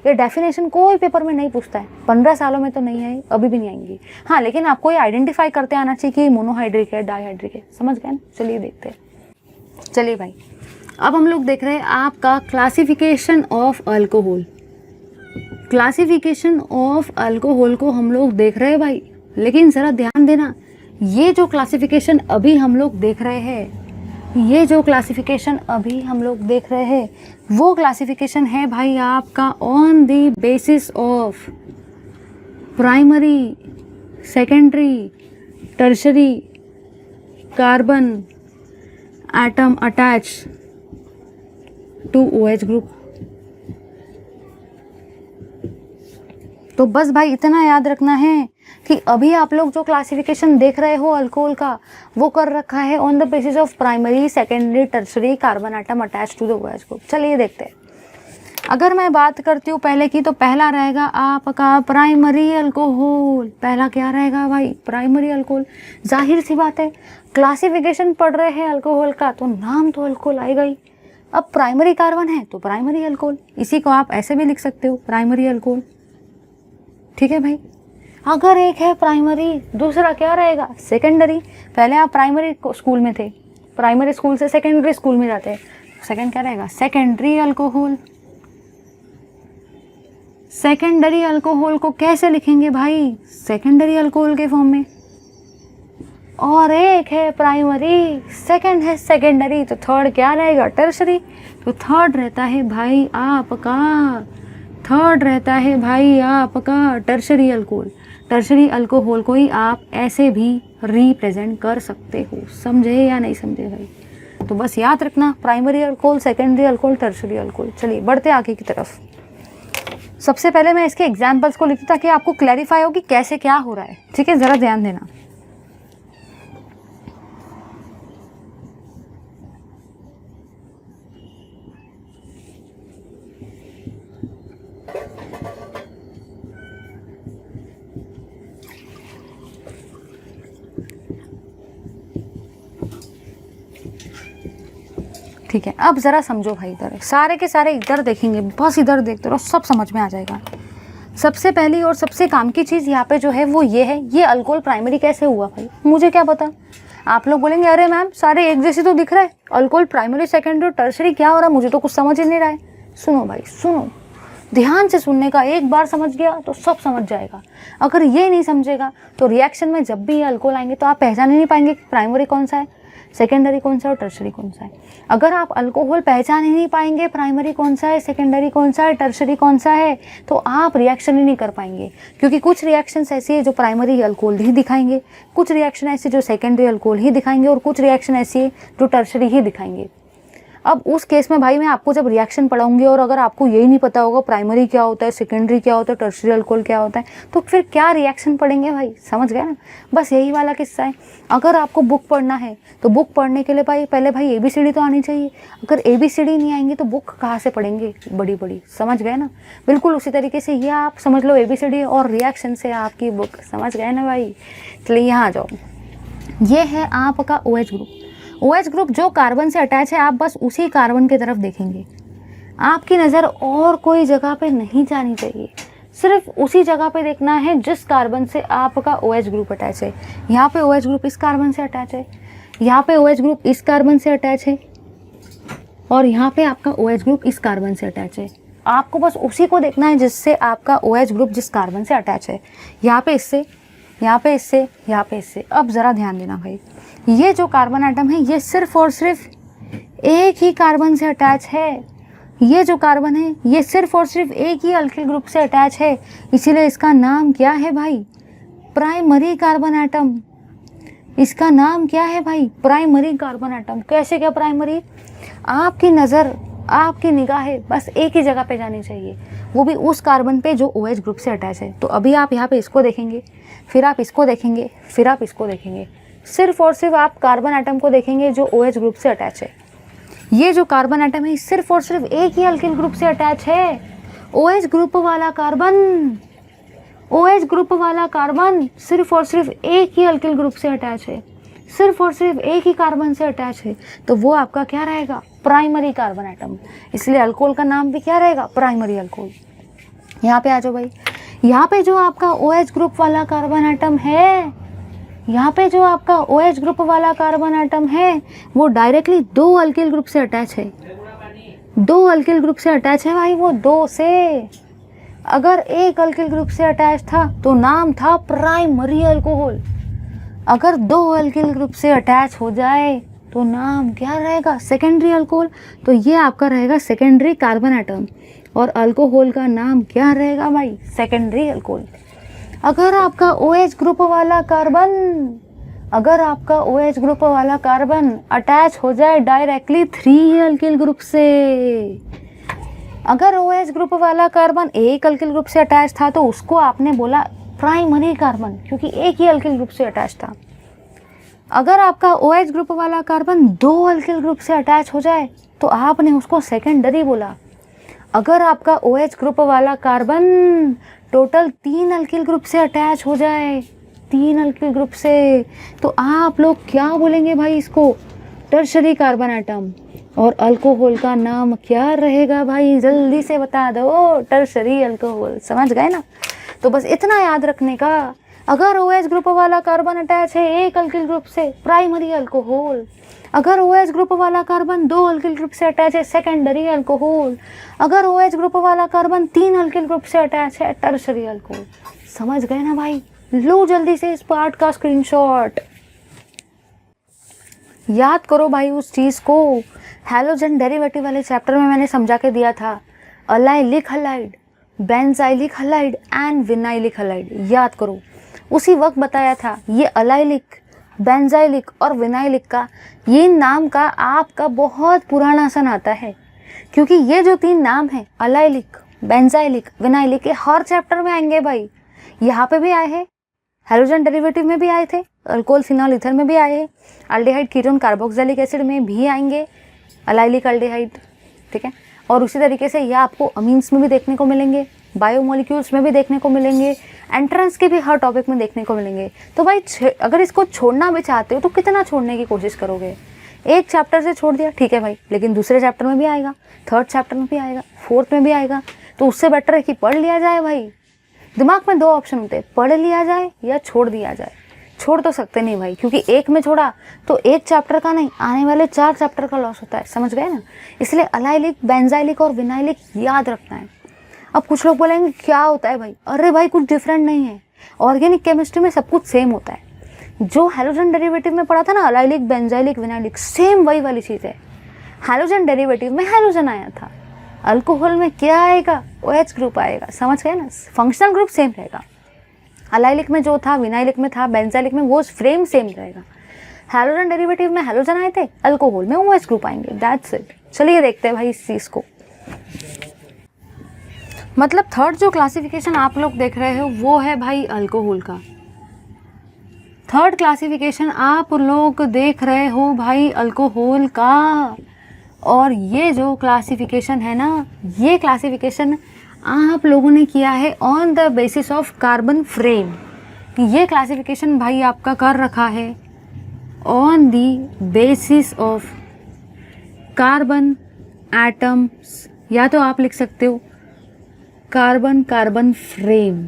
ये डेफिनेशन कोई पेपर में नहीं पूछता है, 15 सालों में तो नहीं आई, अभी भी नहीं आएंगी। हाँ, लेकिन आपको ये आइडेंटिफाई करते आना चाहिए कि मोनोहाइड्रिक है, डाइहाइड्रिक है। समझ गए ना? चलिए देखते हैं। चलिए भाई, अब हम लोग देख रहे हैं आपका classification of alcohol. Classification of alcohol को हम लोग देख रहे हैं भाई, लेकिन ज़रा ध्यान देना, ये जो क्लासिफिकेशन अभी हम लोग देख रहे हैं, ये जो क्लासिफिकेशन अभी हम लोग देख रहे हैं, वो क्लासिफिकेशन है भाई आपका on the basis of primary, secondary, tertiary carbon atom attach to OH group. तो बस भाई इतना याद रखना है कि अभी आप लोग जो क्लासिफिकेशन देख रहे हो अल्कोहल का, वो कर रखा है on the basis of primary, secondary, tertiary carbon atom attach to the OH group. चलिए देखते हैं। अगर मैं बात करती हूँ पहले की, तो पहला रहेगा आपका प्राइमरी अल्कोहल। पहला क्या रहेगा भाई? Primary alcohol. जाहिर सी बात है, क्लासिफिकेशन पढ़ रहे हैं अल्कोहल का तो नाम तो अल्कोहल आएगा ही। अब प्राइमरी कार्बन है तो प्राइमरी अल्कोहल, इसी को आप ऐसे भी लिख सकते हो, प्राइमरी अल्कोहल। ठीक है भाई। अगर एक है प्राइमरी, दूसरा क्या रहेगा? सेकेंडरी। पहले आप प्राइमरी स्कूल में थे, प्राइमरी स्कूल से सेकेंडरी स्कूल में जाते हैं, सेकेंड क्या रहेगा? Secondary alcohol. सेकेंडरी अल्कोहल को कैसे लिखेंगे भाई? सेकेंडरी अल्कोहल के फॉर्म में। और एक है प्राइमरी, सेकंड है सेकेंडरी, तो थर्ड क्या रहेगा? टर्शरी। तो थर्ड रहता है भाई आपका टर्शरी अल्कोहल। टर्शरी अल्कोहल को ही आप ऐसे भी रिप्रेजेंट कर सकते हो। समझे या नहीं समझे भाई? तो बस याद रखना, primary alcohol, secondary alcohol, tertiary alcohol. चलिए बढ़ते आगे की तरफ। सबसे पहले मैं इसके एग्जाम्पल्स को लिखती ताकि आपको क्लैरिफाई हो कि कैसे क्या हो रहा है। ठीक है, ज़रा ध्यान देना। ठीक है, अब ज़रा समझो भाई, इधर सारे के सारे इधर देखेंगे, बस इधर देखते रहो, सब समझ में आ जाएगा। सबसे पहली और सबसे काम की चीज़ यहाँ पे जो है वो ये है, ये अल्कोहल प्राइमरी कैसे हुआ भाई? मुझे क्या पता। आप लोग बोलेंगे अरे मैम सारे एक जैसे तो दिख रहा है, अल्कोहल प्राइमरी, सेकेंडरी, टर्शरी क्या हो रहा है? मुझे तो कुछ समझ ही नहीं रहा है। सुनो भाई सुनो, ध्यान से सुनने का, एक बार समझ गया तो सब समझ जाएगा। अगर ये नहीं समझेगा तो रिएक्शन में जब भी ये अल्कोहल आएंगे तो आप पहचान ही नहीं पाएंगे कि प्राइमरी कौन सा है, सेकेंडरी कौन सा है और टर्शरी कौन सा है। अगर आप अल्कोहल पहचान ही नहीं पाएंगे प्राइमरी कौन सा है, सेकेंडरी कौन सा है, टर्शरी कौन सा है, तो आप रिएक्शन ही नहीं कर पाएंगे। क्योंकि कुछ रिएक्शंस ऐसी है जो प्राइमरी अल्कोहल ही दिखाएंगे, कुछ रिएक्शन ऐसी जो सेकेंडरी अल्कोहल ही दिखाएंगे, और कुछ रिएक्शन ऐसी है जो टर्शरी ही दिखाएंगे। अब उस केस में भाई मैं आपको जब रिएक्शन पढ़ाऊंगी और अगर आपको यही नहीं पता होगा प्राइमरी क्या होता है, सेकेंडरी क्या होता है, टर्शरी अल्कोहल क्या होता है, तो फिर क्या रिएक्शन पढ़ेंगे भाई? समझ गए ना? बस यही वाला किस्सा है। अगर आपको बुक पढ़ना है तो बुक पढ़ने के लिए भाई पहले भाई ABCD तो आनी चाहिए। अगर ABCD नहीं आएंगी तो बुक कहाँ से पढ़ेंगे बड़ी बड़ी? समझ गए ना? बिल्कुल उसी तरीके से ये आप समझ लो ABCD और रिएक्शन से आपकी बुक। समझ गए ना भाई? चलिए यहाँ आ जाओ। ये है आपका OH ग्रुप। OH ग्रुप जो कार्बन से अटैच है, आप बस उसी कार्बन की तरफ देखेंगे। आपकी नज़र और कोई जगह पे नहीं जानी चाहिए, सिर्फ उसी जगह पे देखना है जिस कार्बन से आपका OH ग्रुप अटैच है। यहाँ पे OH ग्रुप इस कार्बन से अटैच है, यहाँ पे OH ग्रुप इस कार्बन से अटैच है, और यहाँ पे आपका OH ग्रुप इस कार्बन से अटैच है। आपको बस उसी को देखना है जिससे आपका OH ग्रुप जिस कार्बन से अटैच है। यहाँ पे इससे, यहाँ पे इससे, यहाँ पे इससे। अब ज़रा ध्यान देना भाई, ये जो कार्बन आइटम है ये सिर्फ और सिर्फ एक ही कार्बन से अटैच है। ये जो कार्बन है ये सिर्फ और सिर्फ एक ही अल्किल ग्रुप से अटैच है, इसीलिए इसका नाम क्या है भाई? Primary carbon atom. इसका नाम क्या है भाई? Primary carbon atom. कैसे क्या प्राइमरी? आपकी नज़र, आपकी निगाहें बस एक ही जगह पे जानी चाहिए, वो भी उस कार्बन पे जो OH ग्रुप से अटैच है। तो अभी आप यहाँ पे इसको देखेंगे, फिर आप इसको देखेंगे, फिर आप इसको देखेंगे, सिर्फ और सिर्फ आप कार्बन आइटम को देखेंगे जो OH ग्रुप से अटैच है। ये जो कार्बन आइटम है सिर्फ और सिर्फ एक ही अल्किल ग्रुप से अटैच है। OH ग्रुप वाला कार्बन, OH ग्रुप वाला कार्बन सिर्फ और सिर्फ एक ही अल्किल ग्रुप से अटैच है, सिर्फ और सिर्फ एक ही कार्बन से अटैच है। तो वो आपका क्या रहेगा? Primary carbon atom. इसलिए अल्कोहल का नाम भी क्या रहेगा? Primary alcohol. यहाँ पे आ जाओ भाई, यहाँ पे जो आपका OH ग्रुप वाला कार्बन आइटम है, यहाँ पे जो आपका OH ग्रुप वाला कार्बन आइटम है वो डायरेक्टली दो अल्किल ग्रुप से अटैच है। दो अल्किल ग्रुप से अटैच है भाई, वो दो से। अगर एक अल्किल ग्रुप से अटैच था तो नाम था प्राइमरी अल्कोहल। अगर दो अल्किल ग्रुप से अटैच हो जाए तो नाम क्या रहेगा? Secondary alcohol. तो ये आपका रहेगा सेकेंडरी कार्बन आइटम, और अल्कोहल का नाम क्या रहेगा भाई? Secondary alcohol. अगर आपका OH ग्रुप वाला कार्बन, अगर आपका OH ग्रुप वाला कार्बन अटैच हो जाए डायरेक्टली 3 अल्किल ग्रुप से, अगर OH ग्रुप वाला कार्बन एक अल्किल ग्रुप से अटैच था तो उसको आपने बोला प्राइमरी कार्बन, क्योंकि एक ही अल्किल ग्रुप से अटैच था। अगर आपका OH ग्रुप वाला कार्बन दो अल्किल ग्रुप से अटैच हो जाए तो आपने उसको सेकेंडरी बोला। अगर आपका OH ग्रुप वाला कार्बन टोटल 3 अल्किल ग्रुप से अटैच हो जाए, 3 अल्किल ग्रुप से, तो आप लोग क्या बोलेंगे भाई? इसको टर्शरी कार्बन आइटम। और अल्कोहल का नाम क्या रहेगा भाई? जल्दी से बता दो। Tertiary alcohol. समझ गए ना? तो बस इतना याद रखने का, अगर OH ग्रुप वाला कार्बन अटैच है एक अल्किल ग्रुप से, प्राइमरी अल्कोहल। अगर OH ग्रुप वाला कार्बन दो अल्किल ग्रुप से अटैच है, सेकेंडरी अल्कोहल। अगर OH ग्रुप वाला कार्बन 3 अल्किल ग्रुप से अटैच है, टर्शरी अल्कोहल। समझ गए ना भाई? लो जल्दी से इस पार्ट का स्क्रीनशॉट। याद करो भाई उस चीज़ को, हैलोजन डेरिवेटिव वाले चैप्टर में मैंने समझा के दिया था, allylic halide, benzylic halide and vinylic halide. याद करो, उसी वक्त बताया था ये अलाइलिक, बेंजाइलिक और विनाइलिक का ये नाम का आपका बहुत पुराना सा नाता है, क्योंकि ये जो 3 नाम है अलाइलिक, बेंजाइलिक, विनाइलिक, ये हर चैप्टर में आएंगे भाई। यहाँ पे भी आए हैं, हैलोजन डेरिवेटिव में भी आए थे, अल्कोहल फिनॉल ईथर में भी आए हैं, अल्डिहाइड कीटोन कार्बोक्सिलिक एसिड में भी आएंगे अलाइलिक अल्डिहाइड। ठीक है, और उसी तरीके से यह आपको अमीन्स में भी देखने को मिलेंगे, बायोमोलिक्यूल्स में भी देखने को मिलेंगे, एंट्रेंस के भी हर टॉपिक में देखने को मिलेंगे। तो भाई अगर इसको छोड़ना भी चाहते हो तो कितना छोड़ने की कोशिश करोगे? एक चैप्टर से छोड़ दिया ठीक है भाई, लेकिन दूसरे चैप्टर में भी आएगा, थर्ड चैप्टर में भी आएगा, फोर्थ में भी आएगा। तो उससे बेटर है कि पढ़ लिया जाए भाई। दिमाग में 2 ऑप्शन होते हैं, पढ़ लिया जाए या छोड़ दिया जाए। छोड़ तो सकते नहीं भाई, क्योंकि एक में छोड़ा तो एक चैप्टर का नहीं, आने वाले 4 चैप्टर का लॉस होता है। समझ गए ना? इसलिए अलाइलिक, बेंजाइलिक और विनाइलिक याद रखना है। अब कुछ लोग बोलेंगे क्या होता है भाई? अरे भाई कुछ डिफरेंट नहीं है, ऑर्गेनिक केमिस्ट्री में सब कुछ सेम होता है। जो हैलोजन डेरिवेटिव में पढ़ा था ना, अलाइलिक, बेंजाइलिक, विनाइलिक, सेम वही वाली चीज़ है। हैलोजन डेरिवेटिव में हैलोजन आया था, अल्कोहल में क्या आएगा? OH ग्रुप आएगा। समझ गए ना? फंक्शनल ग्रुप सेम रहेगा। अलाइलिक में जो था, विनाइलिक में था, बेंजाइलिक में वो फ्रेम सेम रहेगा। हैलोजन डेरिवेटिव में हैलोजन आए थे, अल्कोहल में OH ग्रुप आएंगे। That's it. चलिए देखते हैं भाई इस चीज़ को। मतलब थर्ड जो क्लासिफिकेशन आप लोग देख रहे हो वो है भाई अल्कोहल का। थर्ड क्लासिफिकेशन आप लोग देख रहे हो भाई अल्कोहल का। और ये जो क्लासिफिकेशन है ना, ये क्लासिफिकेशन आप लोगों ने किया है on the basis of carbon frame. ये क्लासिफिकेशन भाई आपका कर रखा है on the basis of carbon atoms, या तो आप लिख सकते हो carbon carbon frame.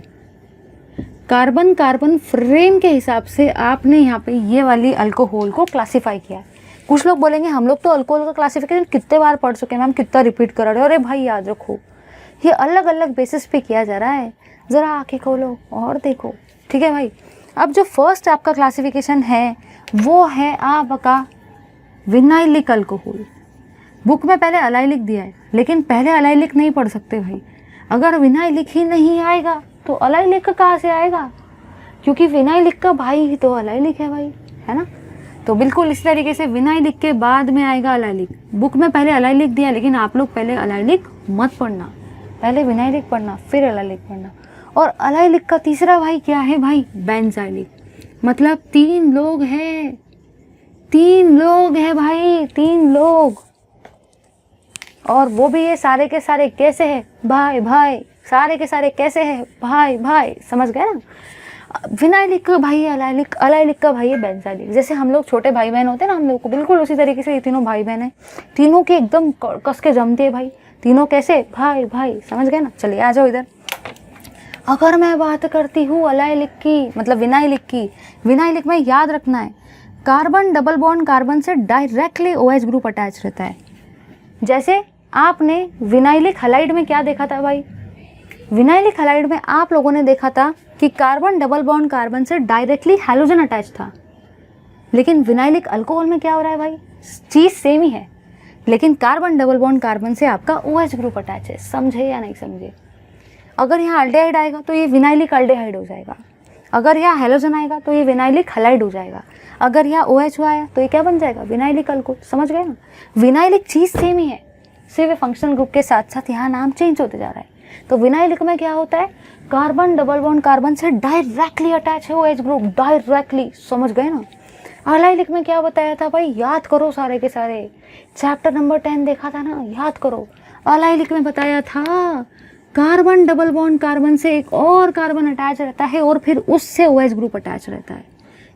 Carbon carbon frame के हिसाब से आपने यहाँ पे ये वाली अल्कोहल को क्लासिफाई किया है। कुछ लोग बोलेंगे हम लोग तो अल्कोहल का क्लासिफिकेशन कितने बार पढ़ चुके हैं मैम, कितना रिपीट कर रहे हो। अरे भाई याद रखो, ये अलग अलग बेसिस पे किया जा रहा है। ज़रा आंखें खोलो और देखो, ठीक है भाई। अब जो फर्स्ट आपका क्लासिफिकेशन है वो है आपका विनाइलिक अल्कोहल। बुक में पहले अलाइलिक दिया है, लेकिन पहले अलाइलिक नहीं पढ़ सकते भाई। अगर विनाइलिक ही नहीं आएगा तो अलाइलिक का कहाँ से आएगा, क्योंकि विनाइलिक का भाई ही तो अलाइलिक है भाई, है ना। तो बिल्कुल इस तरीके से विनाइलिक के बाद में आएगा अलाइलिक। बुक में पहले अलाइलिक दिया, लेकिन आप लोग पहले अलाइलिक मत पढ़ना, पहले विनाइलिक पढ़ना फिर अलाइलिक पढ़ना। और अलाइलिक का तीसरा भाई क्या है भाई, बेंजाइलिक। मतलब 3 लोग हैं, 3 लोग हैं भाई, 3 लोग। और वो भी ये सारे के सारे कैसे हैं भाई भाई, सारे के सारे कैसे हैं भाई भाई, समझ गए ना। विनाइलिक का भाई है अलाइलिक, अलाइलिक का भाई है बेंजाइलिक। जैसे हम लोग छोटे भाई बहन होते हैं ना हम लोग को, बिल्कुल उसी तरीके से ये तीनों भाई बहन हैं, तीनों के एकदम कस के जमते हैं भाई, तीनों कैसे भाई भाई, समझ गए ना। चलिए आ जाओ इधर। अगर मैं बात करती हूँ अलाइलिक की, मतलब विनाइलिक की, विनाइलिक में याद रखना है कार्बन डबल बॉन्ड कार्बन से डायरेक्टली OH ग्रुप अटैच रहता है। जैसे आपने विनाइलिक हलाइड में क्या देखा था भाई, विनाइलिक हलाइड में आप लोगों ने देखा था कि कार्बन डबल बॉन्ड कार्बन से डायरेक्टली हैलोजन अटैच था। लेकिन विनाइलिक अल्कोहल में क्या हो रहा है भाई, चीज़ सेम ही है, लेकिन कार्बन डबल बॉन्ड कार्बन से आपका OH ग्रुप अटैच है। समझे या नहीं समझे। अगर यहाँ अल्डेहाइड आएगा तो ये विनाइलिक अल्डेहाइड हो जाएगा, अगर यहाँ हैलोजन आएगा तो ये विनाइलिक हलाइड हो जाएगा, अगर यहाँ OH आया तो ये क्या बन जाएगा, विनाइलिक अल्कोहल। समझ गए ना। विनाइलिक चीज़ सेम ही है, सिर्फ फंक्शनल ग्रुप के साथ साथ यहाँ नाम चेंज होते जा रहा है। तो विनाइलिक में क्या होता है, कार्बन डबल बॉन्ड कार्बन से डायरेक्टली अटैच है OH ग्रुप, डायरेक्टली। समझ गए ना। अलाइलिक में क्या बताया था भाई, याद करो सारे के सारे, चैप्टर नंबर 10 देखा था ना, याद करो। अलाइलिक में बताया था कार्बन डबल बॉन्ड कार्बन से एक और कार्बन अटैच रहता है और फिर उससे OH ग्रुप अटैच रहता है।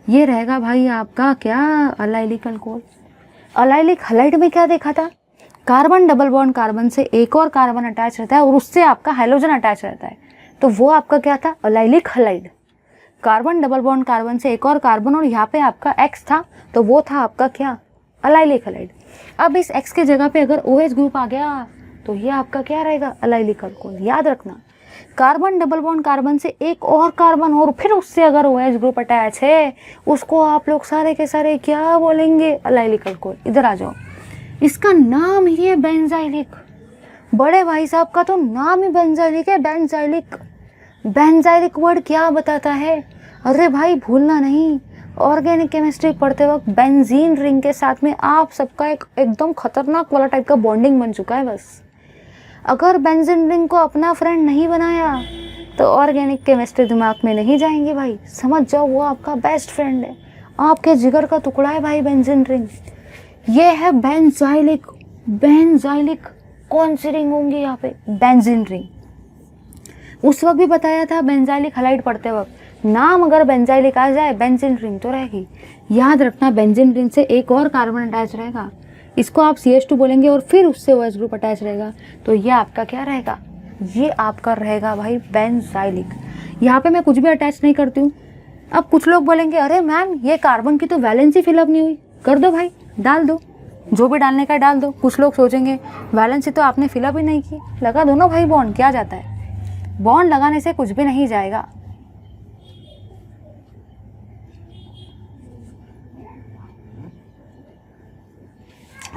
ये रहेगा भाई आपका क्या, अलाइलिक अल्कोहल। अलाइलिक हलाइड में क्या देखा था, कार्बन डबल बॉन्ड कार्बन से एक और कार्बन अटैच रहता है और उससे आपका हाइड्रोजन अटैच रहता है, तो वो आपका क्या था, allylic halide. Carbon double bond carbon से एक और कार्बन और यहाँ पे आपका X था, तो वो था आपका क्या, अलाइलिक हलाइड। अब इस X के जगह पे अगर OH ग्रुप आ गया तो ये आपका क्या रहेगा, अलाइलिक अल्कोहल। याद रखना, कार्बन डबल बॉन्ड कार्बन से एक और कार्बन और फिर उससे अगर OH ग्रुप अटैच है, उसको आप लोग सारे के सारे क्या बोलेंगे, अलाइलिक अल्कोहल। इधर आ जाओ, इसका नाम ही है बेंजाइलिक। बड़े भाई साहब का तो नाम ही बेंजाइलिक है, बेंजाइलिक। बेंजाइलिक वर्ड क्या बताता है, अरे भाई भूलना नहीं, ऑर्गेनिक केमिस्ट्री पढ़ते वक्त बेंजीन रिंग के साथ में आप सबका एक एकदम खतरनाक वाला टाइप का बॉन्डिंग बन चुका है। बस अगर बेंजीन रिंग को अपना फ्रेंड नहीं बनाया तो ऑर्गेनिक केमिस्ट्री दिमाग में नहीं जाएंगे भाई। समझ जाओ वो आपका बेस्ट फ्रेंड है, आपके जिगर का टुकड़ा है भाई बेंजीन रिंग। ये है बेंजाइलिक। बेंजाइलिक कौन सी रिंग होंगी यहाँ पे, बेंजीन रिंग। उस वक्त भी बताया था बेंजाइलिक हलाइड पढ़ते वक्त, नाम अगर बेंजाइलिक आ जाए बेंजीन रिंग तो रहेगी। याद रखना, बेंजीन रिंग से एक और कार्बन अटैच रहेगा, इसको आप CH2 बोलेंगे और फिर उससे OH ग्रुप अटैच रहेगा, तो ये आपका क्या रहेगा, ये आपका रहेगा भाई बेंजाइलिक। यहाँ पे मैं कुछ भी अटैच नहीं करती हूँ। अब कुछ लोग बोलेंगे अरे मैम ये कार्बन की तो वैलेंसी फिलअप नहीं हुई, कर दो भाई, डाल दो, जो भी डालने का डाल दो। कुछ लोग सोचेंगे वैलेंसी तो आपने फिलअप ही नहीं की, लगा दो ना भाई बॉन्ड, क्या जाता है, बॉन्ड लगाने से कुछ भी नहीं जाएगा।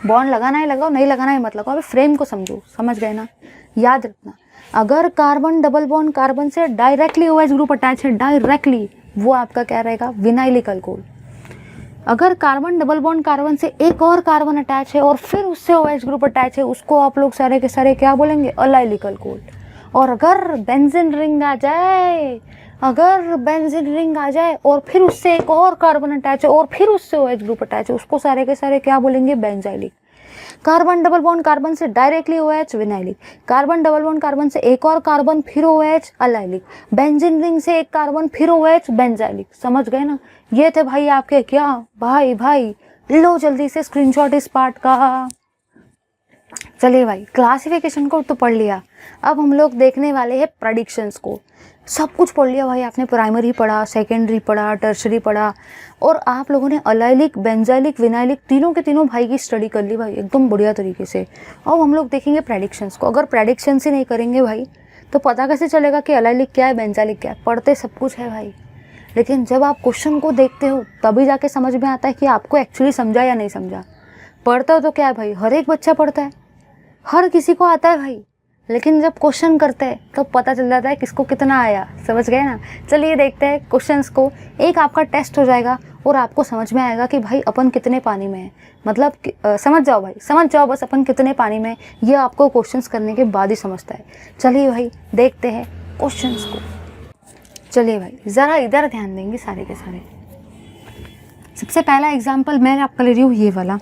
बॉन्ड लगाना है लगाओ, नहीं लगाना है मत लगाओ। अभी फ्रेम को समझो, समझ गए ना। याद रखना, अगर कार्बन डबल बॉन्ड कार्बन से डायरेक्टली OH ग्रुप अटैच है, डायरेक्टली, वो आपका क्या रहेगा, विनाइलिक अल्कोहल। अगर कार्बन डबल बॉन्ड कार्बन से एक और कार्बन अटैच है और फिर उससे OH ग्रुप अटैच है, उसको आप लोग सारे के सारे क्या बोलेंगे, अलाइलिक अल्कोहल। और अगर बेंजीन रिंग आ जाए, अगर बेंजीन रिंग आ जाए और फिर उससे एक और कार्बन अटैच है और फिर उससे OH ग्रुप अटैच है, उसको सारे के सारे क्या बोलेंगे, benzylic. Carbon double bond carbon से directly OH, vinylic. Carbon double bond carbon से एक और कार्बन फिर OH, अलाइलिक। बेंजीन रिंग से एक कार्बन फिर OH, बेंजाइलिक। समझ गए ना। ये थे भाई आपके क्या, भाई भाई लो जल्दी से स्क्रीनशॉट इस पार्ट का। चलिए भाई, क्लासिफिकेशन को तो पढ़ लिया, अब हम लोग देखने वाले हैं प्रेडिक्शंस को। सब कुछ पढ़ लिया भाई आपने, प्राइमरी पढ़ा, सेकेंडरी पढ़ा, टर्शरी पढ़ा, और आप लोगों ने अलाइलिक, बेंजाइलिक, विनाइलिक तीनों के तीनों भाई की स्टडी कर ली भाई एकदम बढ़िया तरीके से। अब हम लोग देखेंगे प्रेडिक्शंस को। अगर प्रेडिक्शंस ही नहीं करेंगे भाई तो पता कैसे चलेगा कि अलाइलिक क्या है, बेंजाइलिक क्या है? पढ़ते सब कुछ है भाई, लेकिन जब आप क्वेश्चन को देखते हो तभी जाके समझ में आता है कि आपको एक्चुअली समझा या नहीं समझा। पढ़ते हो तो क्या है भाई, हर एक बच्चा पढ़ता है, हर किसी को आता है भाई, लेकिन जब क्वेश्चन करते हैं तो पता चल जाता है किसको कितना आया। समझ गए ना? चलिए देखते हैं क्वेश्चंस को। एक आपका टेस्ट हो जाएगा और आपको समझ में आएगा कि भाई अपन कितने पानी में है, मतलब समझ जाओ भाई, समझ जाओ बस अपन कितने पानी में, ये आपको क्वेश्चंस करने के बाद ही समझता है। चलिए भाई देखते हैं क्वेश्चंस को। चलिए भाई ज़रा इधर ध्यान देंगे सारे के सारे। सबसे पहला एग्जाम्पल मैं आपका ले रही हूँ ये वाला।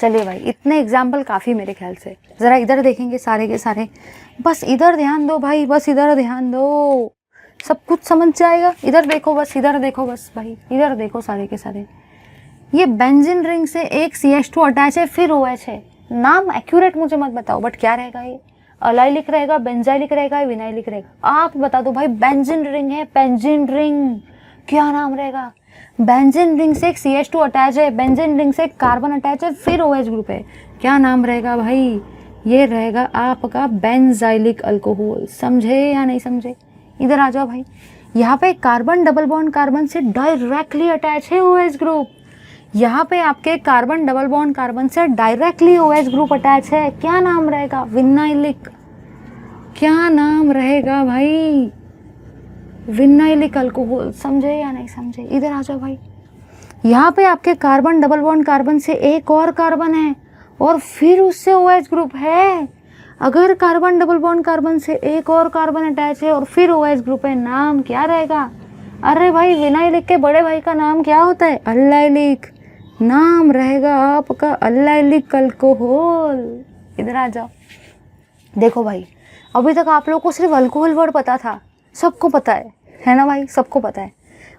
चलिए भाई इतने एग्जाम्पल काफ़ी मेरे ख्याल से। ज़रा इधर देखेंगे सारे के सारे, बस इधर ध्यान दो भाई, बस इधर ध्यान दो, सब कुछ समझ जाएगा। इधर देखो बस, इधर देखो बस भाई, इधर देखो सारे के सारे। ये बेंजीन रिंग से एक CH2 अटैच है, फिर OH है। नाम एक्यूरेट मुझे मत बताओ, बट क्या रहेगा ये? अलाइलिक रहेगा, बेंजाइलिक रहेगा, विनाइलिक रहेगा? आप बता दो भाई। बेंजीन रिंग है, बेंजीन रिंग, क्या नाम रहेगा? बेंजीन रिंग से एक CH2 अटैच है, बेंजीन रिंग से एक कार्बन अटैच है, फिर OH ग्रुप है, क्या नाम रहेगा भाई? ये रहेगा आपका बेंजाइलिक अल्कोहल। समझे या नहीं समझे? इधर आ जाओ भाई। यहाँ पे कार्बन डबल बॉन्ड कार्बन से डायरेक्टली अटैच है OH ग्रुप। यहाँ पे आपके कार्बन डबल बॉन्ड कार्बन से डायरेक्टली OH ग्रुप अटैच है, क्या नाम रहेगा? विनाइलिक। क्या नाम रहेगा भाई? Vinylic alcohol. समझे या नहीं समझे? इधर आ जाओ भाई। यहाँ पे आपके कार्बन डबल बॉन्ड कार्बन से एक और कार्बन है और फिर उससे OH ग्रुप है। अगर कार्बन डबल बॉन्ड कार्बन से एक और कार्बन अटैच है और फिर OH ग्रुप है, नाम क्या रहेगा? अरे भाई विनाइलिक के बड़े भाई का नाम क्या होता है? अल्लाइलिक। नाम रहेगा आपका अल्लाइलिक अल्कोहल। इधर आ जाओ। देखो भाई अभी तक आप लोगों को सिर्फ अल्कोहल वर्ड पता था, सबको पता है ना भाई? सबको पता है।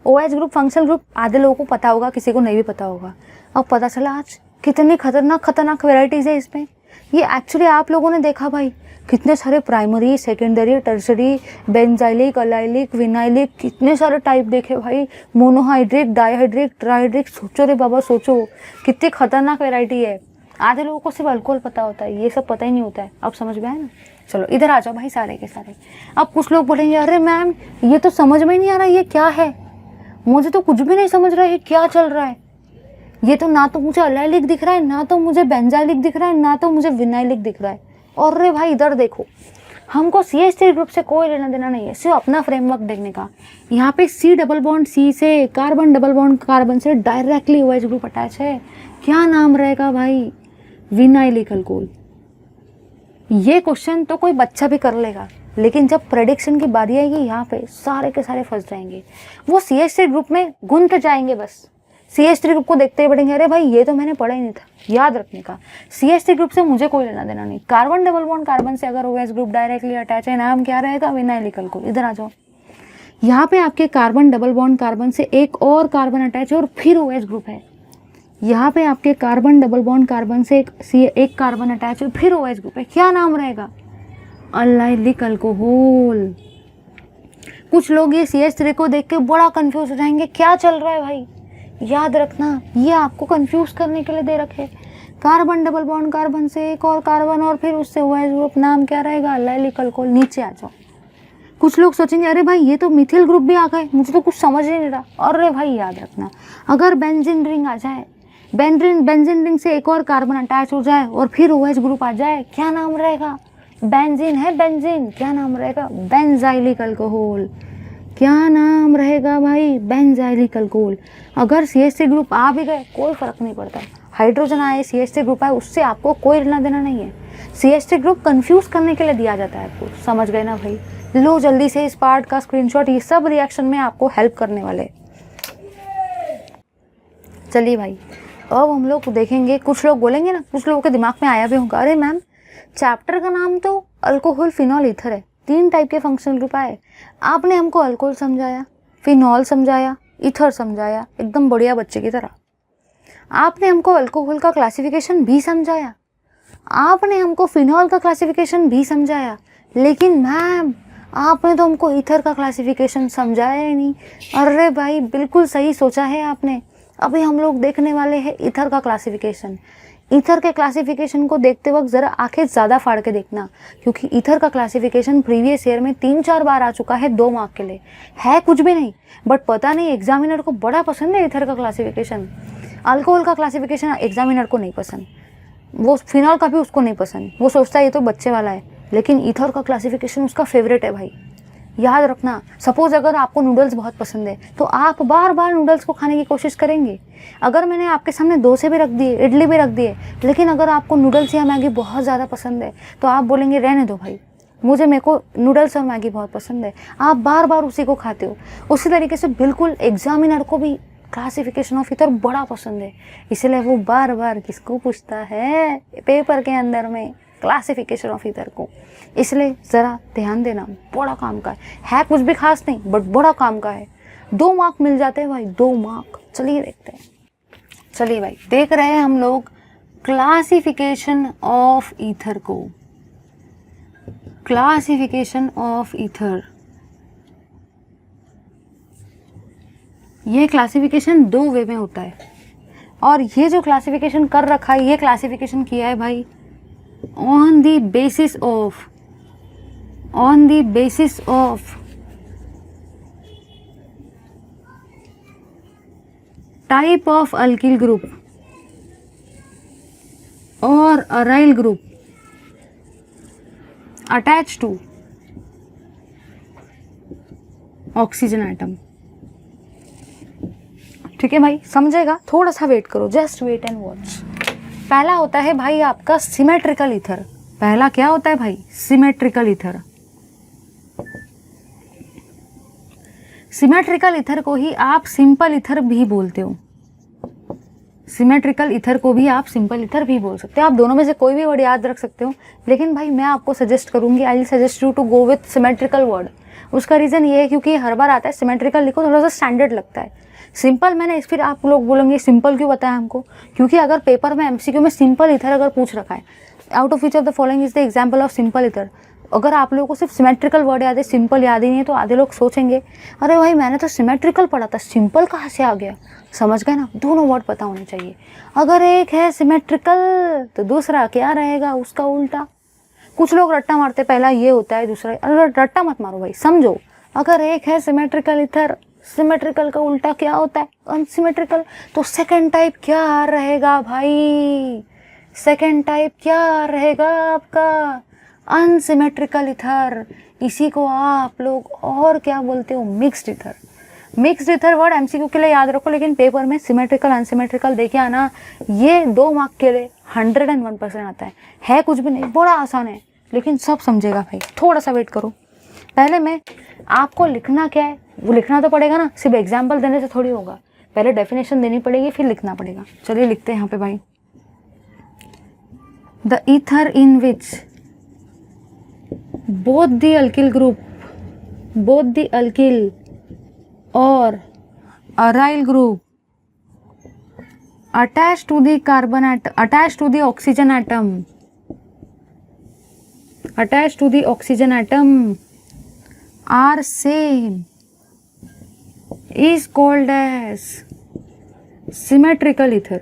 OH ग्रुप, फंक्शनल ग्रुप आधे लोगों को पता होगा, किसी को नहीं भी पता होगा। अब पता चला आज कितनी खतरनाक वेराइटीज़ है इसमें। ये एक्चुअली आप लोगों ने देखा भाई कितने सारे primary, secondary, tertiary, benzylic, allylic, vinylic, कितने सारे टाइप देखे भाई। Monohydric, dihydric, trihydric. सोचो रे बाबा सोचो, कितनी खतरनाक वेराइटी है। आधे लोगों को सिर्फ अल्कोहल पता होता है, ये सब पता ही नहीं होता है। अब समझ में आया ना? चलो इधर आ जाओ भाई सारे के सारे। अब कुछ लोग बोलेंगे अरे मैम ये तो समझ में ही नहीं आ रहा, ये क्या है? मुझे तो कुछ भी नहीं समझ रहा है, क्या चल रहा है? ये तो ना तो मुझे अलाइलिक दिख रहा है, ना तो मुझे बेंजाइलिक दिख रहा है, ना तो मुझे विनाइलिक दिख रहा है। और रे भाई इधर देखो, हमको CH3 ग्रुप से कोई लेना देना नहीं है, सिर्फ अपना फ्रेमवर्क देखने का। यहाँ पे C डबल बॉन्ड C से कार्बन डबल बॉन्ड कार्बन से डायरेक्टली OH ग्रुप अटैच है, क्या नाम रहेगा भाई? Vinylic alcohol. ये क्वेश्चन तो कोई बच्चा भी कर लेगा, लेकिन जब प्रेडिक्शन की बारी आएगी यहाँ पे सारे के सारे फंस जाएंगे। वो CH3 ग्रुप में गुंत जाएंगे बस। CH3 ग्रुप को देखते ही पड़ेंगे अरे भाई ये तो मैंने पढ़ा ही नहीं था। याद रखने का, CH3 ग्रुप से मुझे कोई लेना देना नहीं। कार्बन डबल बॉन्ड कार्बन से अगर OH ग्रुप डायरेक्टली अटैच है, नाम क्या रहेगा? Vinylic alcohol. इधर आ जाओ। यहाँ पे आपके कार्बन डबल बॉन्ड कार्बन से एक और कार्बन अटैच है और फिर OH ग्रुप है। यहाँ पे आपके कार्बन डबल बॉन्ड कार्बन से एक कार्बन अटैच है फिर OH ग्रुप है। क्या नाम रहेगा? अल्लाइलिक अल्कोहल। कुछ लोग ये CH3 को देख के बड़ा कंफ्यूज हो जाएंगे, क्या चल रहा है भाई? याद रखना, ये आपको कंफ्यूज करने के लिए दे रखे। कार्बन डबल बॉन्ड कार्बन से एक और कार्बन और फिर उससे OH ग्रुप, नाम क्या रहेगा? अल्लाइलिक अल्कोहल। नीचे आ जाओ। कुछ लोग सोचेंगे अरे भाई ये तो मिथिल ग्रुप भी आ गए, मुझे तो कुछ समझ ही नहीं रहा। अरे भाई याद रखना, अगर बेंजीन रिंग आ जाए, बेंजीन रिंग से एक और कार्बन अटैच हो जाए और फिर OH ग्रुप आ जाए, क्या नाम रहेगा? बेंजीन है, बेंजीन। क्या नाम रहेगा? Benzylic alcohol. क्या नाम रहेगा भाई? Benzylic alcohol. अगर CH3 ग्रुप आ भी गए कोई फर्क नहीं पड़ता, हाइड्रोजन आए, CH3 ग्रुप आए, उससे आपको कोई लेना देना नहीं है। CH3 ग्रुप कंफ्यूज करने के लिए दिया जाता है आपको, समझ गए ना भाई? लो जल्दी से इस पार्ट का स्क्रीनशॉट, ये सब रिएक्शन में आपको हेल्प करने वाले। चलिए भाई, अब हम लोग देखेंगे, कुछ लोग बोलेंगे ना, कुछ लोगों के दिमाग में आया भी होगा, अरे मैम चैप्टर का नाम तो अल्कोहल फिनॉल ईथर है, 3 टाइप के फंक्शनल ग्रुप आए, आपने हमको अल्कोहल समझाया, फिनॉल समझाया, ईथर समझाया, एकदम बढ़िया बच्चे की तरह। आपने हमको अल्कोहल का क्लासिफिकेशन भी समझाया, आपने हमको फिनॉल का क्लासिफिकेशन भी समझाया, लेकिन मैम आपने तो हमको ईथर का क्लासिफिकेशन समझाया ही नहीं। अरे भाई बिल्कुल सही सोचा है आपने। अभी हम लोग देखने वाले हैं ईथर का क्लासिफिकेशन। ईथर के क्लासिफिकेशन को देखते वक्त ज़रा आंखें ज़्यादा फाड़ के देखना, क्योंकि ईथर का क्लासिफिकेशन प्रीवियस ईयर में 3-4 बार आ चुका है 2 मार्क के लिए। है कुछ भी नहीं, बट पता नहीं एग्जामिनर को बड़ा पसंद है ईथर का क्लासिफिकेशन। अल्कोहल का क्लासिफिकेशन एग्जामिनर को नहीं पसंद, वो फिनॉल का भी उसको नहीं पसंद, वो सोचता है ये तो बच्चे वाला है, लेकिन ईथर का क्लासिफिकेशन उसका फेवरेट है भाई। याद रखना, सपोज अगर आपको नूडल्स बहुत पसंद है तो आप बार बार नूडल्स को खाने की कोशिश करेंगे। अगर मैंने आपके सामने डोसे भी रख दिए, इडली भी रख दिए, लेकिन अगर आपको नूडल्स या मैगी बहुत ज़्यादा पसंद है तो आप बोलेंगे रहने दो भाई, मेरे को नूडल्स और मैगी बहुत पसंद है, आप बार बार उसी को खाते हो। उसी तरीके से बिल्कुल एग्जामिनर को भी क्लासिफिकेशन ऑफ ईथर बड़ा पसंद है, इसलिए वो बार बार किसको पूछता है पेपर के अंदर में? क्लासिफिकेशन ऑफ ईथर को। इसलिए ज़रा ध्यान देना, बड़ा काम का है कुछ भी खास नहीं बट बड़ा काम का है। 2 मार्क मिल जाते हैं भाई, 2 मार्क। चलिए देखते हैं। चलिए भाई, देख रहे हैं हम लोग क्लासिफिकेशन ऑफ ईथर को। क्लासिफिकेशन ऑफ ईथर, ये क्लासिफिकेशन 2 वे में होता है, और ये जो क्लासिफिकेशन कर रखा है, ये क्लासिफिकेशन किया है भाई on the basis of type of alkyl group or aryl group attached to oxygen atom. ठीक है भाई, समझेगा? थोड़ा सा वेट करो, जस्ट वेट एंड वॉच। पहला होता है भाई आपका सिमेट्रिकल ईथर। पहला क्या होता है भाई? Symmetrical ether. सिमेट्रिकल ईथर को ही आप सिंपल ईथर भी बोलते हो। सिमेट्रिकल ईथर को भी आप सिंपल ईथर भी बोल सकते हो। आप दोनों में से कोई भी वर्ड याद रख सकते हो, लेकिन भाई मैं आपको सजेस्ट करूंगी, I will suggest you to go with symmetrical word. उसका रीज़न ये है क्योंकि हर बार आता है, सिमेट्रिकल लिखो थोड़ा सा स्टैंडर्ड लगता है। सिंपल मैंने फिर आप लोग बोलेंगे सिंपल क्यों बताया हमको? क्योंकि अगर पेपर में MCQ में सिंपल ईथर अगर पूछ रखा है, out of which of the following is the example of simple ether, अगर आप लोगों को सिर्फ सिमेट्रिकल वर्ड याद है, सिंपल याद ही नहीं है, तो आधे लोग सोचेंगे अरे भाई मैंने तो सिमेट्रिकल पढ़ा था, सिंपल कहाँ से आ गया? समझ गए ना? दोनों वर्ड पता होने चाहिए। अगर एक है सिमेट्रिकल तो दूसरा क्या रहेगा? उसका उल्टा। कुछ लोग रट्टा मारते, पहला ये होता है दूसरा, अरे रट्टा मत मारो भाई, समझो। अगर एक है सिमेट्रिकल ईथर, सिमेट्रिकल का उल्टा क्या होता है? अनसिमेट्रिकल। तो सेकंड टाइप क्या रहेगा भाई? सेकंड टाइप क्या रहेगा आपका? Unsymmetrical ether. इसी को आप लोग और क्या बोलते हो? Mixed ether. Mixed ether word MCQ के लिए याद रखो, लेकिन पेपर में सिमेट्रिकल अनसिमेट्रिकल देखिए आना, ये 2 मार्क के लिए 101% आता है कुछ भी नहीं, बड़ा आसान है, लेकिन सब समझेगा भाई। थोड़ा सा वेट करो। पहले मैं आपको लिखना क्या है वो लिखना तो पड़ेगा ना, सिर्फ एग्जाम्पल देने से थोड़ी होगा। पहले डेफिनेशन देनी पड़ेगी, फिर लिखना पड़ेगा। चलिए लिखते हैं यहाँ पे भाई, the ether in which both the alkyl और aryl group attached to the carbon atom, attached to the oxygen atom, attached to the oxygen atom are same is called as symmetrical ether.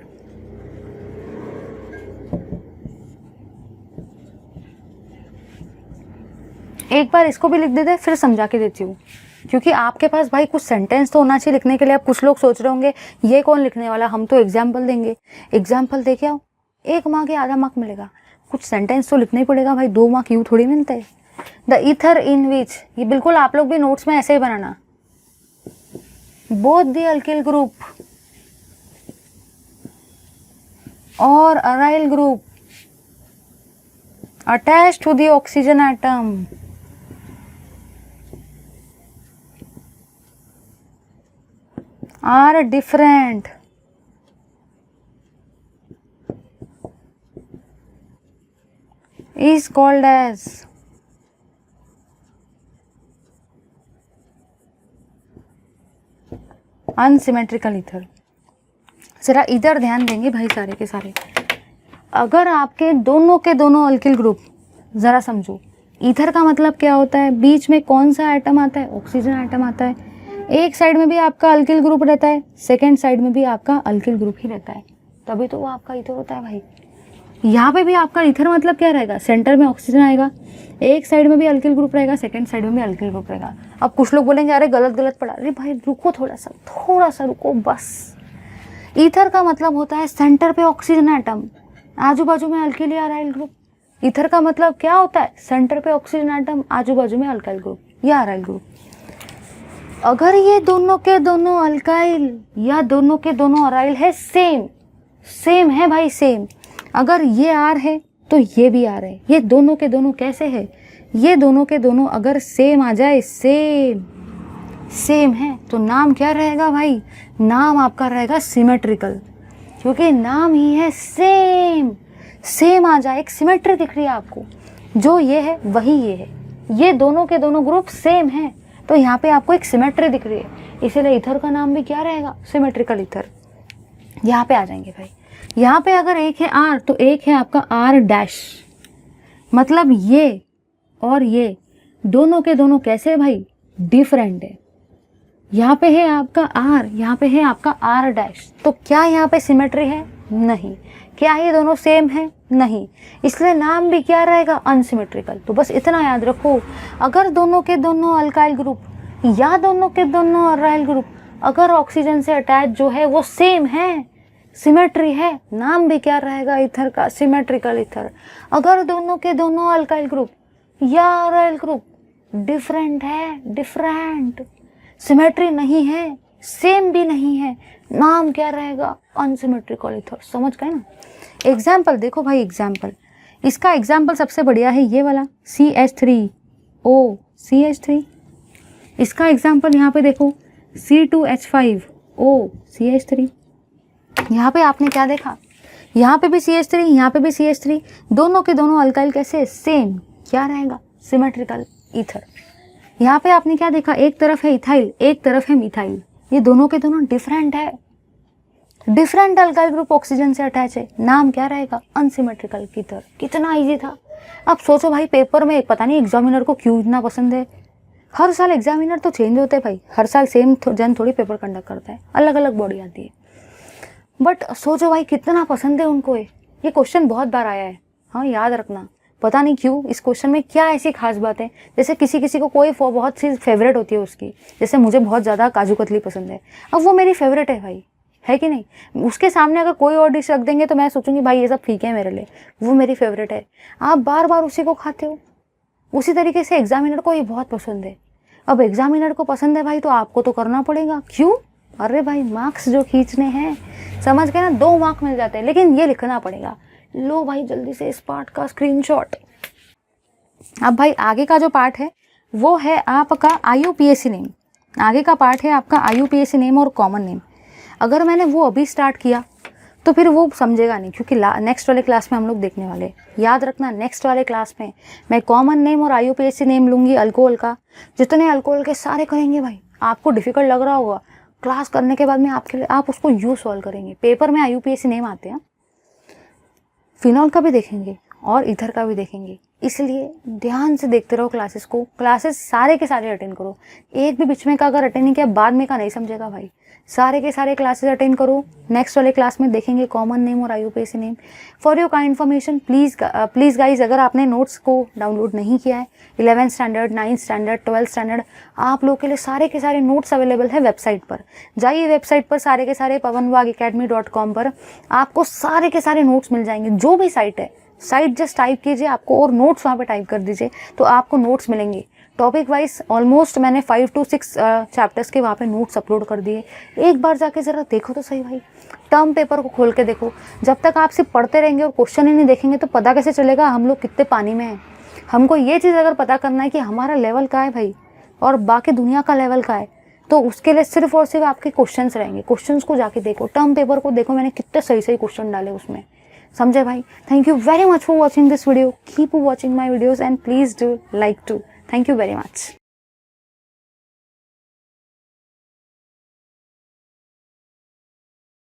एक बार इसको भी लिख देते फिर समझा के देती हूँ, क्योंकि आपके पास भाई कुछ सेंटेंस तो होना चाहिए लिखने के लिए। अब कुछ लोग सोच रहे होंगे ये कौन लिखने वाला, हम तो एग्जाम्पल देंगे। एग्जाम्पल दे के आओ, 1 मार्क या आधा मार्क मिलेगा। कुछ सेंटेंस तो लिखना ही पड़ेगा भाई, 2 मार्क यूँ थोड़ी मिलते हैं। द ईथर इन विच, ये बिल्कुल आप लोग भी नोट्स में ऐसे ही बनाना। बोथ द अल्किल ग्रुप और aryl group attached to the oxygen atom are different is called as unsymmetrical ether। जरा इधर ध्यान देंगे भाई सारे के सारे। अगर आपके दोनों के दोनों अल्किल ग्रुप, जरा समझो ईथर का मतलब क्या होता है, बीच में कौन सा एटम आता है, ऑक्सीजन एटम आता है। एक साइड में भी आपका अल्किल ग्रुप रहता है, सेकंड साइड में भी आपका अल्किल ग्रुप ही रहता है, तभी तो वो आपका ईथर होता है भाई। यहाँ पे भी आपका ईथर मतलब क्या रहेगा, सेंटर में ऑक्सीजन आएगा, एक साइड में भी अल्किल ग्रुप रहेगा, सेकंड साइड में भी अल्किल ग्रुप रहेगा। अब कुछ लोग बोलेंगे अरे गलत पड़ा, अरे भाई रुको थोड़ा सा रुको बस। ईथर का मतलब होता है सेंटर पे ऑक्सीजन एटम, आजू बाजू में अल्किल या अराइल ग्रुप। ईथर का मतलब क्या होता है, सेंटर पे ऑक्सीजन एटम, आजू बाजू में अल्काइल ग्रुप या अराइल ग्रुप। अगर ये दोनों के दोनों अल्काइल या दोनों के दोनों अराइल है, सेम है भाई, सेम। अगर ये आर है तो ये भी आर है। ये दोनों के दोनों कैसे है, ये दोनों के दोनों अगर सेम आ जाए, सेम है तो नाम क्या रहेगा भाई, नाम आपका रहेगा सिमेट्रिकल, क्योंकि नाम ही है सेम आ जाए, एक सिमेट्री दिख रही है आपको, जो ये है वही ये है, ये दोनों के दोनों ग्रुप सेम है, तो यहाँ पे आपको एक सिमेट्री दिख रही है, इसीलिए ईथर का नाम भी क्या रहेगा, सिमेट्रिकल ईथर। यहाँ पे आ जाएंगे भाई, यहाँ पे अगर एक है आर तो एक है आपका आर डैश, मतलब ये और ये दोनों के दोनों कैसे है भाई, डिफरेंट है। यहाँ पे है आपका आर, यहाँ पे है आपका आर डैश, तो क्या यहाँ पे सिमेट्री है, नहीं। क्या ये दोनों सेम है, नहीं, इसलिए नाम भी क्या रहेगा, अनसिमेट्रिकल। तो बस इतना याद रखो, अगर दोनों के दोनों अल्काइल ग्रुप या दोनों के दोनों अराइल ग्रुप अगर ऑक्सीजन से अटैच जो है वो सेम है, सिमेट्री है, नाम भी क्या रहेगा ईथर का, सिमेट्रिकल ईथर। अगर दोनों के दोनों अल्काइल ग्रुप या अराइल ग्रुप डिफरेंट है, डिफरेंट, सिमेट्री नहीं है, सेम भी नहीं है, नाम क्या रहेगा, अनसिमेट्रिकल ईथर। समझ गए ना। एग्जाम्पल देखो भाई, एग्जाम्पल, इसका एग्जाम्पल सबसे बढ़िया है ये वाला CH3O CH3। इसका एग्जाम्पल यहाँ पे देखो C2H5O CH3। यहाँ पे आपने क्या देखा, यहाँ पे भी CH3, यहाँ पे भी CH3, दोनों के दोनों अल्काइल कैसे, सेम, क्या रहेगा, सिमेट्रिकल ईथर। यहाँ पे आपने क्या देखा, एक तरफ है इथाइल, एक तरफ है मिथाइल, ये दोनों के दोनों डिफरेंट है, डिफरेंट अल्काइल ग्रुप ऑक्सीजन से अटैच है, नाम क्या रहेगा, अनसिमेट्रिकल ईथर। कितना इजी था। अब सोचो भाई, पेपर में पता नहीं एग्जामिनर को क्यों इतना पसंद है, हर साल एग्जामिनर तो चेंज होते हैं भाई, हर साल सेम जन थोड़ी पेपर कंडक्ट करता है, अलग अलग बॉडी आती है, बट सोचो भाई कितना पसंद है उनको ये क्वेश्चन बहुत बार आया है। हाँ याद रखना, पता नहीं क्यों इस क्वेश्चन में क्या ऐसी खास बात है, जैसे किसी किसी को कोई बहुत सी फेवरेट होती है उसकी, जैसे मुझे बहुत ज़्यादा काजू कतली पसंद है, अब वो मेरी फेवरेट है भाई, है कि नहीं। उसके सामने अगर कोई और डिश रख देंगे तो मैं सोचूंगी भाई ये सब ठीक है मेरे लिए, वो मेरी फेवरेट है, आप बार बार उसी को खाते हो। उसी तरीके से एग्जामिनर को ये बहुत पसंद है, अब एग्जामिनर को पसंद है भाई तो आपको तो करना पड़ेगा। क्यों, अरे भाई मार्क्स जो खींचने हैं, समझ गए ना, 2 मार्क मिल जाते हैं, लेकिन ये लिखना पड़ेगा। लो भाई जल्दी से इस पार्ट का स्क्रीनशॉट। अब भाई आगे का जो पार्ट है वो है आपका IUPAC नेम, आगे का पार्ट है आपका IUPAC नेम और कॉमन नेम। अगर मैंने वो अभी स्टार्ट किया तो फिर वो समझेगा नहीं, क्योंकि नेक्स्ट वाले क्लास में हम लोग देखने वाले। याद रखना, नेक्स्ट वाले क्लास में मैं कॉमन नेम और IUPAC नेम लूँगी अल्कोहल का, जितने अल्कोहल के सारे करेंगे भाई, आपको डिफ़िकल्ट लग रहा होगा, क्लास करने के बाद में आपके लिए आप उसको यूँ सॉल्व करेंगे। पेपर में IUPAC नेम आते हैं, फिनॉल का भी देखेंगे और ईथर का भी देखेंगे। इसलिए ध्यान से देखते रहो क्लासेस को, क्लासेस सारे के सारे अटेंड करो। एक भी बीच में का अगर अटेंड नहीं किया, बाद में का नहीं समझेगा भाई। सारे के सारे क्लासेस अटेंड करो। नेक्स्ट वाले क्लास में देखेंगे कॉमन नेम और IUPAC name. For your kind information, please guys, अगर आपने नोट्स को डाउनलोड नहीं किया है, 11th standard, 9th standard, 12th standard, आप लोग के लिए सारे के सारे नोट्स अवेलेबल है वेबसाइट पर। जाइए वेबसाइट पर, सारे के सारे pawanwagacademy.com पर आपको सारे के सारे नोट्स मिल जाएंगे। जो भी साइट है, साइट जस्ट टाइप कीजिए आपको, और नोट्स वहाँ पे टाइप कर दीजिए तो आपको नोट्स मिलेंगे। टॉपिक वाइज ऑलमोस्ट मैंने 5 to 6 चैप्टर्स के वहाँ पे नोट्स अपलोड कर दिए। एक बार जाके ज़रा देखो तो सही भाई, टर्म पेपर को खोल के देखो। जब तक आप सिर्फ पढ़ते रहेंगे और क्वेश्चन ही नहीं देखेंगे तो पता कैसे चलेगा हम लोग कितने पानी में हैं। हमको ये चीज़ अगर पता करना है कि हमारा लेवल का है भाई और बाकी दुनिया का लेवल का है, तो उसके लिए सिर्फ और सिर्फ आपके क्वेश्चंस रहेंगे। क्वेश्चंस को जाके देखो, टर्म पेपर को देखो, मैंने कितने सही सही क्वेश्चन डाले उसमें, समझे भाई। Thank you very much for watching this video. Keep watching my videos and please do like too. Thank you very much.